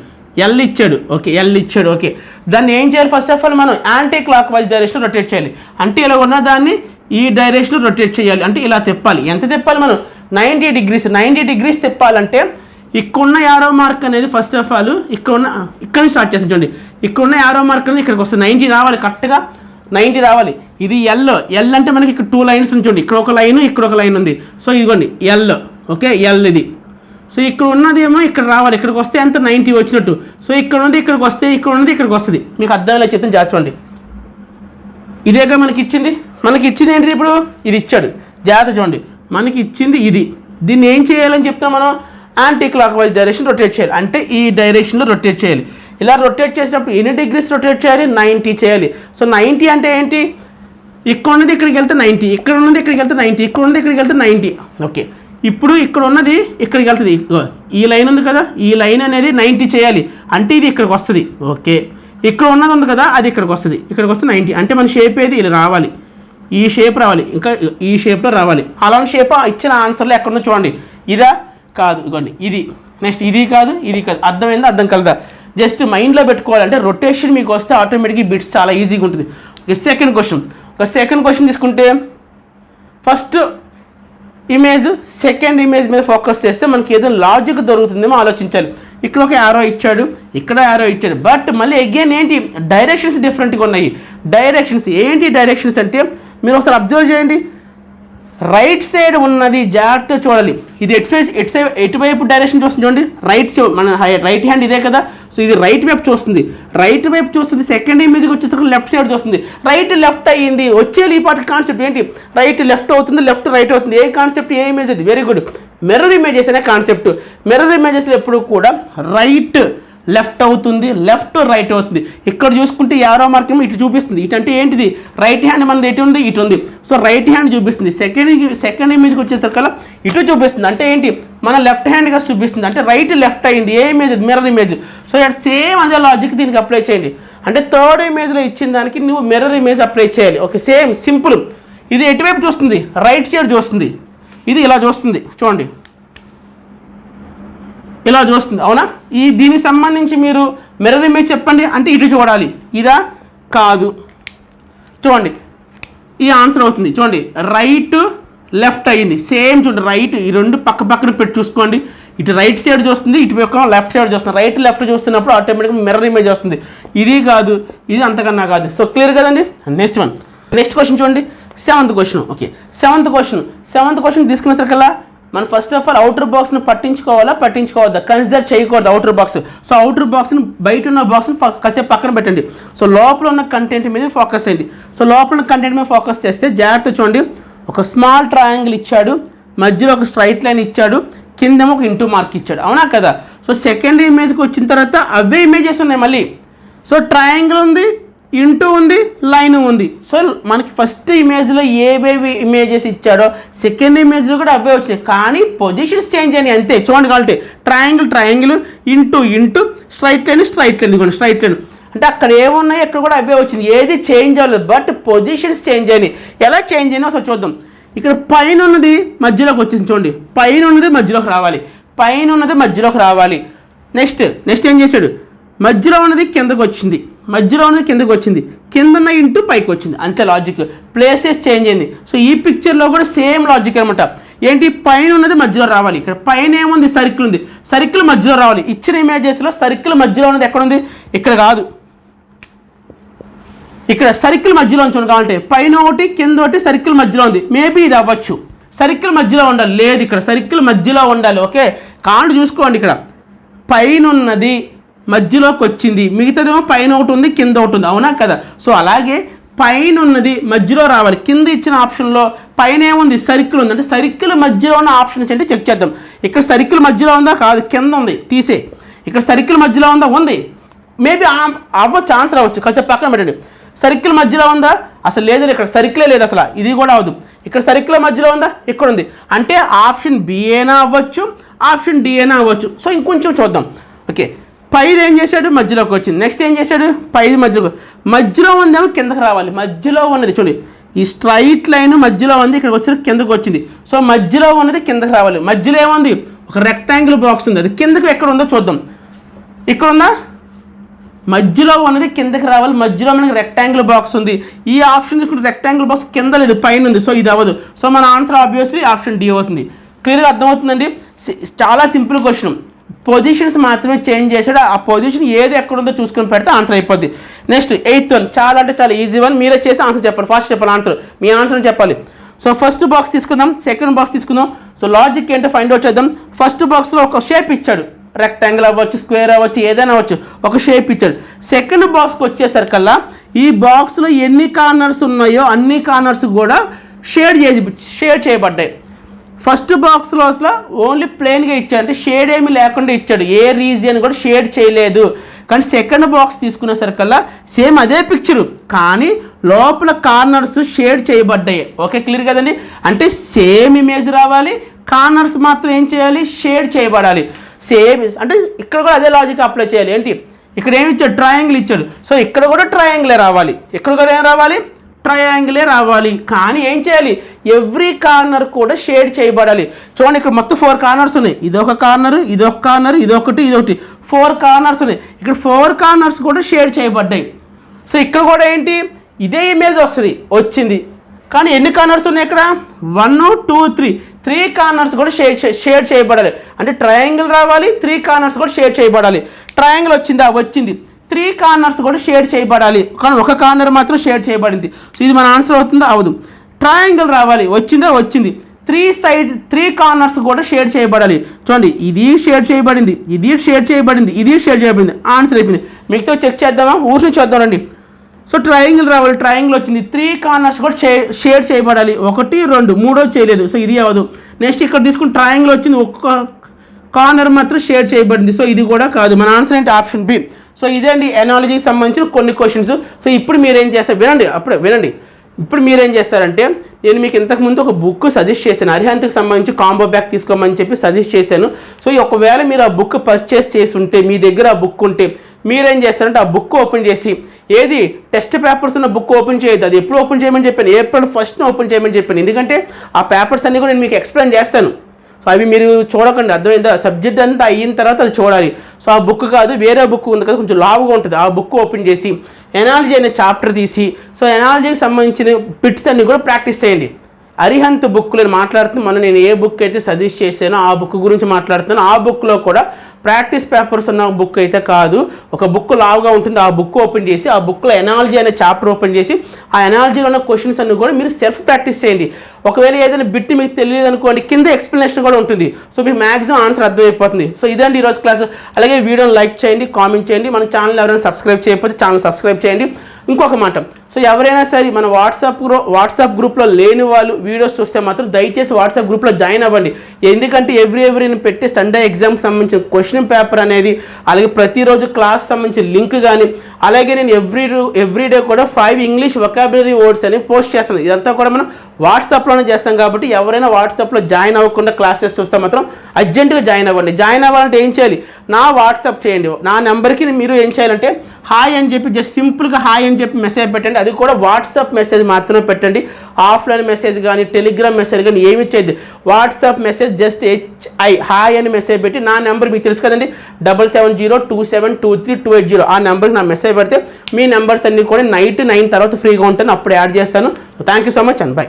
ఎల్ ఇచ్చాడు, ఓకే, ఎల్ ఇచ్చాడు, ఓకే. దాన్ని ఏం చేయాలి? ఫస్ట్ ఆఫ్ ఆల్ మనం anti clock wise direction rotate చేయాలి. అంటే ఇలా ఉన్న దాన్ని ఈ డైరెక్షన్లో రొటేట్ చేయాలి అంటే ఇలా తిప్పాలి. ఎంత తిప్పాలి మనం? 90 degrees తిప్పాలంటే ఇక్కడున్న యారో మార్క్ అనేది ఫస్ట్ ఆఫ్ ఆల్ ఇక్కడ నుంచి స్టార్ట్ చేస్తాం. చూడండి, ఇక్కడున్న యారో మార్క్ అనేది ఇక్కడికి వస్తుంది, 90 రావాలి, కరెక్ట్గా 90 రావాలి. ఇది ఎల్ అంటే మనకి ఇక్కడ 2 lines ఉంచండి, ఇక్కడ ఒక లైన్, ఇక్కడ ఒక లైన్ ఉంది. సో ఇదిగోండి ఎల్, ఓకే, ఎల్ ఇది. సో ఇక్కడ ఉన్నదేమో ఇక్కడ రావాలి, ఇక్కడికి వస్తే ఎంత? 90 వచ్చినట్టు. సో ఇక్కడ ఉన్నది ఇక్కడికి వస్తే, ఇక్కడ ఉన్నది ఇక్కడికి వస్తుంది. మీకు అర్థమయ్యేలా చెప్తాను, జాగ్రత్త. ఇదేగా మనకి ఇచ్చింది ఏంటిది? ఇప్పుడు ఇది ఇచ్చాడు, జాగ్రత్త చూడండి. మనకి ఇచ్చింది ఇది. దీన్ని ఏం చేయాలని చెప్తాం మనం? Anti clock wise direction rotate చేయాలి అంటే ఈ డైరెక్షన్లో రొటేట్ చేయాలి. ఇలా రొటేట్ చేసినప్పుడు ఎన్ని డిగ్రీస్ రొటేట్ చేయాలి? 90 చేయాలి. సో 90 అంటే ఏంటి? ఇక్కడ ఉన్నది ఇక్కడికి వెళ్తే 90, ఇక్కడ ఉన్నది ఇక్కడికి వెళ్తే 90, ఇక్కడ ఉన్నది ఇక్కడికి వెళ్తే 90, ఓకే. ఇప్పుడు ఇక్కడ ఉన్నది ఇక్కడికి వెళ్తుంది, ఈ లైన్ ఉంది కదా, ఈ లైన్ అనేది 90 చేయాలి అంటే ఇది ఇక్కడికి వస్తుంది, ఓకే. ఇక్కడ ఉన్నది ఉంది కదా, అది ఇక్కడికి వస్తుంది, ఇక్కడికి వస్తే 90 అంటే మన షేప్ ఏది? ఇలా రావాలి, ఈ షేప్ రావాలి, ఇంకా ఈ షేప్లో రావాలి. అలాంటి షేప్ ఇచ్చిన ఆన్సర్లో ఎక్కడుందో చూడండి. ఇదా? కాదు, ఇదిగోండి ఇది. నెక్స్ట్ ఇది కాదు, ఇది కాదు. అర్థమైందా? అర్థం కలదా? జస్ట్ మైండ్లో పెట్టుకోవాలంటే రొటేషన్ మీకు వస్తే ఆటోమేటిక్గా బిట్స్ చాలా ఈజీగా ఉంటుంది. సెకండ్ క్వశ్చన్ తీసుకుంటే ఫస్ట్ ఇమేజ్ సెకండ్ ఇమేజ్ మీద ఫోకస్ చేస్తే మనకి ఏదైనా లాజిక్ దొరుకుతుందేమో ఆలోచించాలి. ఇక్కడ ఒక యారో ఇచ్చాడు, ఇక్కడ యారో ఇచ్చాడు, బట్ మళ్ళీ అగైన్ ఏంటి? డైరెక్షన్స్ డిఫరెంట్గా ఉన్నాయి. డైరెక్షన్స్ అంటే మీరు ఒకసారి అబ్జర్వ్ చేయండి. రైట్ సైడ్ ఉన్నది జాగ్రత్త చూడాలి. ఇది ఎటువైపు డైరెక్షన్ చూస్తుంది చూడండి, మన రైట్ హ్యాండ్ ఇదే కదా. సో ఇది రైట్ వైపు చూస్తుంది. సెకండ్ ఇమేజ్కి వచ్చేసరికి లెఫ్ట్ సైడ్ చూస్తుంది. రైట్ లెఫ్ట్ అయ్యింది. వచ్చేది ఈ పాటి కాన్సెప్ట్ ఏంటి? రైట్ లెఫ్ట్ అవుతుంది, లెఫ్ట్ రైట్ అవుతుంది. ఏ కాన్సెప్ట్? ఏ ఇమేజ్ అది? వెరీ గుడ్, మిర్రర్ ఇమేజెస్ అనే కాన్సెప్ట్. మిర్రర్ ఇమేజెస్లో ఎప్పుడు కూడా రైట్ లెఫ్ట్ అవుతుంది, లెఫ్ట్ రైట్ అవుతుంది. ఇక్కడ చూసుకుంటే యారో మార్క్ ఏమో ఇటు చూపిస్తుంది. ఇటు అంటే ఏంటిది? రైట్ హ్యాండ్ మనది ఎటు ఉంది? ఇటు ఉంది. సో రైట్ హ్యాండ్ చూపిస్తుంది. సెకండ్ ఇమేజ్కి వచ్చేసరికల్లా ఇటు చూపిస్తుంది. అంటే ఏంటి? మన లెఫ్ట్ హ్యాండ్గా చూపిస్తుంది. అంటే రైట్ లెఫ్ట్ అయింది. ఏ ఇమేజ్? Mirror image. So at same అదే లాజిక్ దీనికి అప్లై చేయండి. అంటే థర్డ్ ఇమేజ్లో ఇచ్చిన దానికి నువ్వు మిర్రర్ ఇమేజ్ అప్లై చేయాలి. Okay, same simple. ఇది ఎటువైపు చూస్తుంది? రైట్ సైడ్ చూస్తుంది. ఇది ఇలా చూస్తుంది, చూడండి, ఇలా చూస్తుంది, అవునా? దీనికి సంబంధించి మీరు మిర్రర్ ఇమేజ్ చెప్పండి అంటే ఇటు చూడాలి. ఇదా? కాదు. చూడండి, ఈ ఆన్సర్ అవుతుంది. చూడండి, రైట్ లెఫ్ట్ అయ్యింది. సేమ్ చూడండి, రైట్ ఈ రెండు పక్కన పెట్టి చూసుకోండి. ఇటు రైట్ సైడ్ చూస్తుంది, ఇటు పక్క లెఫ్ట్ సైడ్ చూస్తుంది. రైట్ లెఫ్ట్ చూస్తున్నప్పుడు ఆటోమేటిక్గా మిర్రర్ ఇమేజ్ వస్తుంది. ఇది కాదు, ఇది అంతకన్నా కాదు. సో క్లియర్ కదండి. నెక్స్ట్ క్వశ్చన్ చూడండి, seventh question. Okay, seventh question తీసుకునేసరికల్లా మనం ఫస్ట్ ఆఫ్ ఆల్ అవుటర్ బాక్స్ని పట్టించుకోవద్దా? కన్సిడర్ చేయకూడదు అవుటర్ బాక్స్. సో అవుటర్ బాక్స్ని, బయట ఉన్న బాక్స్ని కాసేపు పక్కన పెట్టండి. సో లోపల ఉన్న కంటెంట్ మీద ఫోకస్ చేయండి. సో లోపల ఉన్న కంటెంట్ మీద ఫోకస్ చేస్తే జాగ్రత్త చూడండి, ఒక స్మాల్ ట్రయాంగిల్ ఇచ్చాడు, మధ్యలో ఒక స్ట్రైట్ లైన్ ఇచ్చాడు, కిందేమో ఒక ఇంటూ మార్క్ ఇచ్చాడు, అవునా కదా? సో సెకండ్ ఇమేజ్కి వచ్చిన తర్వాత అవే ఇమేజెస్ ఉన్నాయి మళ్ళీ. సో ట్రయాంగిల్ ఉంది, ఇంటూ ఉంది, లైన్ ఉంది. సో మనకి ఫస్ట్ ఇమేజ్లో ఏవేవి ఇమేజెస్ ఇచ్చాడో సెకండ్ ఇమేజ్లో కూడా అవే వచ్చినాయి, కానీ పొజిషన్స్ చేంజ్ అయినాయి అంతే. చూడండి, కాబట్టి ట్రయాంగిల్, ఇంటూ స్ట్రైట్ లైన్, ఇదిగోండి స్ట్రైట్ లైన్. అంటే అక్కడ ఏమున్నాయి, అక్కడ కూడా అవే వచ్చింది. ఏది చేంజ్ అవ్వలేదు, బట్ పొజిషన్స్ చేంజ్ అయినాయి. ఎలా చేంజ్ అయినా ఒకసారి చూద్దాం. ఇక్కడ పైన ఉన్నది మధ్యలోకి వచ్చింది చూడండి, పైన ఉన్నది మధ్యలోకి రావాలి, పైన ఉన్నది మధ్యలోకి రావాలి. నెక్స్ట్ ఏం చేశాడు, మధ్యలో ఉన్నది కిందకు వచ్చింది, మధ్యలో ఉన్నది కిందకు వచ్చింది, కింద ఉన్న ఇంటూ పైకి వచ్చింది, అంతే లాజిక్. ప్లేసెస్ చేంజ్ అయింది. సో ఈ పిక్చర్లో కూడా సేమ్ లాజిక్ అనమాట. ఏంటి, పైన ఉన్నది మధ్యలో రావాలి, ఇక్కడ పైన ఏముంది, సర్కిల్ ఉంది, సర్కిల్ మధ్యలో రావాలి. ఇచ్చిన ఇమేజెస్లో సర్కిల్ మధ్యలో ఉన్నది ఎక్కడ ఉంది, ఇక్కడ కాదు, ఇక్కడ సర్కిల్ మధ్యలో ఉంచండి కావాలంటే, పైన ఒకటి కింద ఒకటి సర్కిల్ మధ్యలో ఉంది, మేబీ ఇది అవ్వచ్చు. సర్కిల్ మధ్యలో ఉండాలి, లేదు ఇక్కడ సర్కిల్ మధ్యలో ఉండాలి. ఓకే, కాంట్ చూసుకోండి, ఇక్కడ పైన ఉన్నది మధ్యలోకి వచ్చింది, మిగతాదేమో పైన ఒకటి ఉంది కింద ఒకటి ఉంది, అవునా కదా. సో అలాగే పైన ఉన్నది మధ్యలో రావాలి. కింద ఇచ్చిన ఆప్షన్లో పైన ఏముంది, సర్కిల్ ఉంది, అంటే సర్కిల్ మధ్యలో ఉన్న ఆప్షన్స్ ఏంటి చెక్ చేద్దాం. ఇక్కడ సర్కిల్ మధ్యలో ఉందా, కాదు, కింద ఉంది, తీసే. ఇక్కడ సర్కిల్ మధ్యలో ఉందా, ఉంది, మేబీ అవ్వచ్చు, ఆన్సర్ అవ్వచ్చు, కాసేపు పక్కన పెట్టండి. సర్కిల్ మధ్యలో ఉందా, అసలు లేదు, ఇక్కడ సర్కిలే లేదు అసలు, ఇది కూడా అవ్వదు. ఇక్కడ సర్కిల్ మధ్యలో ఉందా, ఇక్కడ ఉంది, అంటే ఆప్షన్ బి అయినా అవ్వచ్చు, ఆప్షన్ డి అయినా అవ్వచ్చు. సో ఇంకొంచెం చూద్దాం. ఓకే, పైది ఏం చేశాడు, మధ్యలోకి వచ్చింది. నెక్స్ట్ ఏం చేశాడు, పైది మధ్యలో ఉందేమో కిందకి రావాలి, మధ్యలో ఉన్నది చూడండి, ఈ స్ట్రైట్ లైన్ మధ్యలో ఉంది, ఇక్కడికి వచ్చి కిందకు వచ్చింది. సో మధ్యలో ఉన్నది కిందకి రావాలి. మధ్యలో ఏముంది, ఒక రెక్టాంగిల్ బాక్స్ ఉంది, అది కిందకి ఎక్కడ ఉందో చూద్దాం. ఇక్కడ ఉందా, మధ్యలో ఉన్నది కిందకి రావాలి, మధ్యలో మనకి రెక్టాంగిల్ బాక్స్ ఉంది. ఈ ఆప్షన్ రెక్టాంగిల్ బాక్స్ కింద లేదు, పైన ఉంది, సో ఇది అవ్వదు. సో మన ఆన్సర్ ఆబ్వియస్లీ ఆప్షన్ డి అవుతుంది. క్లియర్గా అర్థమవుతుందండి. చాలా సింపుల్ క్వశ్చన్, పొజిషన్స్ మాత్రమే చేంజ్ చేశాడు, ఆ పొజిషన్ ఏది ఎక్కడ ఉందో చూసుకొని పెడితే ఆన్సర్ అయిపోద్ది. నెక్స్ట్ 8th వన్, చాలా అంటే చాలా ఈజీ వన్, మీరే చేసి ఆన్సర్ చెప్పాలి, ఫస్ట్ చెప్పాలి ఆన్సర్, మీ ఆన్సర్ చెప్పాలి. సో ఫస్ట్ బాక్స్ తీసుకుందాం, సెకండ్ బాక్స్ తీసుకుందాం. సో లాజిక్ ఏంటో ఫైండ్ అవుట్ చేద్దాం. ఫస్ట్ బాక్స్లో ఒక షేప్ ఇచ్చాడు, రెక్టాంగిల్ అవ్వచ్చు, స్క్వేర్ అవ్వచ్చు, ఏదైనా అవ్వచ్చు, ఒక షేప్ ఇచ్చాడు. సెకండ్ బాక్స్కి వచ్చేసరికల్లా ఈ బాక్స్లో ఎన్ని కార్నర్స్ ఉన్నాయో అన్ని కార్నర్స్ కూడా షేడ్ చేయబడ్డాయి. ఫస్ట్ బాక్స్లో అసలు ఓన్లీ ప్లెయిన్గా ఇచ్చాడు, అంటే షేడ్ ఏమీ లేకుండా ఇచ్చాడు, ఏ రీజియన్ కూడా షేడ్ చేయలేదు. కానీ సెకండ్ బాక్స్ తీసుకునేసరికల్లా సేమ్ అదే పిక్చరు, కానీ లోపల కార్నర్స్ షేడ్ చేయబడ్డాయి. ఓకే, క్లియర్ కదండి. అంటే సేమ్ ఇమేజ్ రావాలి, కార్నర్స్ మాత్రం ఏం చేయాలి, షేడ్ చేయబడాలి. సేమ్ అంటే ఇక్కడ కూడా అదే లాజిక్ అప్లై చేయాలి. ఏంటి, ఇక్కడ ఏమి ఇచ్చాడు, ట్రయాంగిల్ ఇచ్చాడు, సో ఇక్కడ కూడా ట్రయాంగిలే రావాలి, ఇక్కడ కూడా ఏం రావాలి, ట్రయాంగిలే రావాలి. కానీ ఏం చేయాలి, ఎవ్రీ కార్నర్ కూడా షేడ్ చేయబడాలి. చూడండి, ఇక్కడ మొత్తం 4 కార్నర్స్ ఉన్నాయి, ఇదొక కార్నర్, ఇదొక కార్నర్, ఇదొకటి, 4 కార్నర్స్ ఉన్నాయి. ఇక్కడ 4 కార్నర్స్ కూడా షేడ్ చేయబడ్డాయి. సో ఇక్కడ కూడా ఏంటి, ఇదే ఇమేజ్ వచ్చింది, కానీ ఎన్ని కార్నర్స్ ఉన్నాయి ఇక్కడ, 1 2 3 కార్నర్స్ కూడా షేడ్ చేయబడాలి. అంటే ట్రయాంగిల్ రావాలి, 3 కార్నర్స్ కూడా షేడ్ చేయబడాలి. ట్రయాంగిల్ వచ్చింది, 3 కార్నర్స్ కూడా షేడ్ చేయబడాలి, కానీ ఒక కార్నర్ మాత్రం షేడ్ చేయబడింది. సో ఇది మన ఆన్సర్ అవుతుందా, అవదు. ట్రయాంగిల్ రావాలి, వచ్చింది, 3 కార్నర్స్ కూడా షేడ్ చేయబడాలి. చూడండి, ఇది షేడ్ చేయబడింది, ఇది షేడ్ చేయబడింది, ఇది షేడ్ చేయబడింది, ఆన్సర్ అయిపోయింది. మిగతా చెక్ చేద్దామా, ఊరిని చూద్దాం రండి. సో ట్రయాంగిల్ రావాలి, ట్రయాంగిల్ వచ్చింది, 3 కార్నర్స్ కూడా షేడ్ చేయబడాలి, 1 2 3 చేయలేదు, సో ఇది అవ్వదు. నెక్స్ట్ ఇక్కడ తీసుకుని ట్రయాంగిల్ వచ్చింది, ఒక్క కార్నర్ మాత్రం షేడ్ చేయబడింది, సో ఇది కూడా కాదు. మన ఆన్సర్ ఏంటి, ఆప్షన్ బి. సో ఇదే అండి ఎనాలజీకి సంబంధించిన కొన్ని క్వశ్చన్స్. సో ఇప్పుడు మీరేం చేస్తారు, వినండి. ఇప్పుడు మీరేం చేస్తారంటే, నేను మీకు ఇంతకుముందు ఒక బుక్ సజెస్ట్ చేశాను, అరిహంత్కి సంబంధించి కాంబో బ్యాగ్ తీసుకోమని చెప్పి సజెస్ట్ చేశాను. సో ఒకవేళ మీరు ఆ బుక్ పర్చేస్ చేసి ఉంటే, మీ దగ్గర ఆ బుక్ ఉంటే మీరేం చేస్తారంటే ఆ బుక్ ఓపెన్ చేసి, ఏది టెస్ట్ పేపర్స్ ఉన్న బుక్ ఓపెన్ చేయొద్దు, అది ఎప్పుడు ఓపెన్ చేయమని చెప్పాను, April 1st ఓపెన్ చేయమని చెప్పాను. ఎందుకంటే ఆ పేపర్స్ అన్నీ కూడా నేను మీకు ఎక్స్ప్లెయిన్ చేస్తాను. సో అవి మీరు చూడకండి, అర్థమైందా, సబ్జెక్ట్ అంతా అయిన తర్వాత అది చూడాలి. సో ఆ బుక్ కాదు, వేరే బుక్ ఉంది కదా, కొంచెం లావుగా ఉంటుంది, ఆ బుక్ ఓపెన్ చేసి ఎనాలజీ అనే చాప్టర్ తీసి, సో ఎనాలజీకి సంబంధించిన బిట్స్ అన్ని కూడా ప్రాక్టీస్ చేయండి. అరిహంత్ బుక్లో మాట్లాడుతున్నాను, మొన్న నేను ఏ బుక్ అయితే సజెస్ట్ చేశానో ఆ బుక్ గురించి మాట్లాడుతున్నాను. ఆ బుక్లో కూడా ప్రాక్టీస్ పేపర్స్ ఉన్న బుక్ అయితే కాదు, ఒక బుక్ లావుగా ఉంటుంది, ఆ బుక్ ఓపెన్ చేసి ఆ బుక్లో ఎనాలజీ అనే చాప్టర్ ఓపెన్ చేసి ఆ ఎనాలజీలో ఉన్న క్వశ్చన్స్ అన్ని కూడా మీరు సెల్ఫ్ ప్రాక్టీస్ చేయండి. ఒకవేళ ఏదైనా బిట్ మీకు తెలియదు అనుకోండి, కింద ఎక్స్ప్లెనేషన్ కూడా ఉంటుంది, సో మీకు మ్యాక్సిమం ఆన్సర్ అర్థమైపోతుంది. సో ఇదండి ఈరోజు క్లాస్. అలాగే వీడియోని లైక్ చేయండి, కామెంట్ చేయండి, మన ఛానల్ ఎవరైనా సబ్స్క్రైబ్ చేయకపోతే ఛానల్ సబ్స్క్రైబ్ చేయండి. ఇంకొక మాట, సో ఎవరైనా సరే మన వాట్సాప్ గ్రూప్లో లేని వాళ్ళు వీడియోస్ చూస్తే మాత్రం దయచేసి వాట్సాప్ గ్రూప్లో జాయిన్ అవ్వండి. ఎందుకంటే ఎవ్రీ నేను పెట్టే సండే ఎగ్జామ్కి సంబంధించిన క్వశ్చన్ పేపర్ అనేది, అలాగే ప్రతిరోజు క్లాస్ సంబంధించిన లింక్ కానీ, అలాగే నేను ఎవ్రీడే కూడా 5 ఇంగ్లీష్ వొకాబులరీ వర్డ్స్ అని పోస్ట్ చేస్తాను. ఇదంతా కూడా మనం వాట్సాప్లోనే చేస్తాం కాబట్టి ఎవరైనా వాట్సాప్లో జాయిన్ అవ్వకుండా క్లాసెస్ చూస్తే మాత్రం అర్జెంటుగా జాయిన్ అవ్వండి. జాయిన్ అవ్వాలంటే ఏం చేయాలి, నా వాట్సాప్ చేయండి, నా నెంబర్కి మీరు ఏం చేయాలంటే హాయ్ అని చెప్పి, జస్ట్ సింపుల్గా హాయ్ అని చెప్పి మెసేజ్ పెట్టండి. అది కూడా వాట్సాప్ మెసేజ్ మాత్రమే పెట్టండి. ఆఫ్లైన్ మెసేజ్ కానీ టెలిగ్రామ్ మెసేజ్ కానీ ఏమి ఇచ్చేది. వాట్సాప్ మెసేజ్ జస్ట్ హాయ్ అని మెసేజ్ పెట్టి నా నెంబర్ మీకు తెలుసు కదండి 7702723280 ఆ నెంబర్కి నా మెసేజ్ పెడితే మీ నెంబర్స్ అన్నీ కూడా నైట్ 9 తర్వాత ఫ్రీగా ఉంటాను, అప్పుడు యాడ్ చేస్తాను. Thank you so much and by.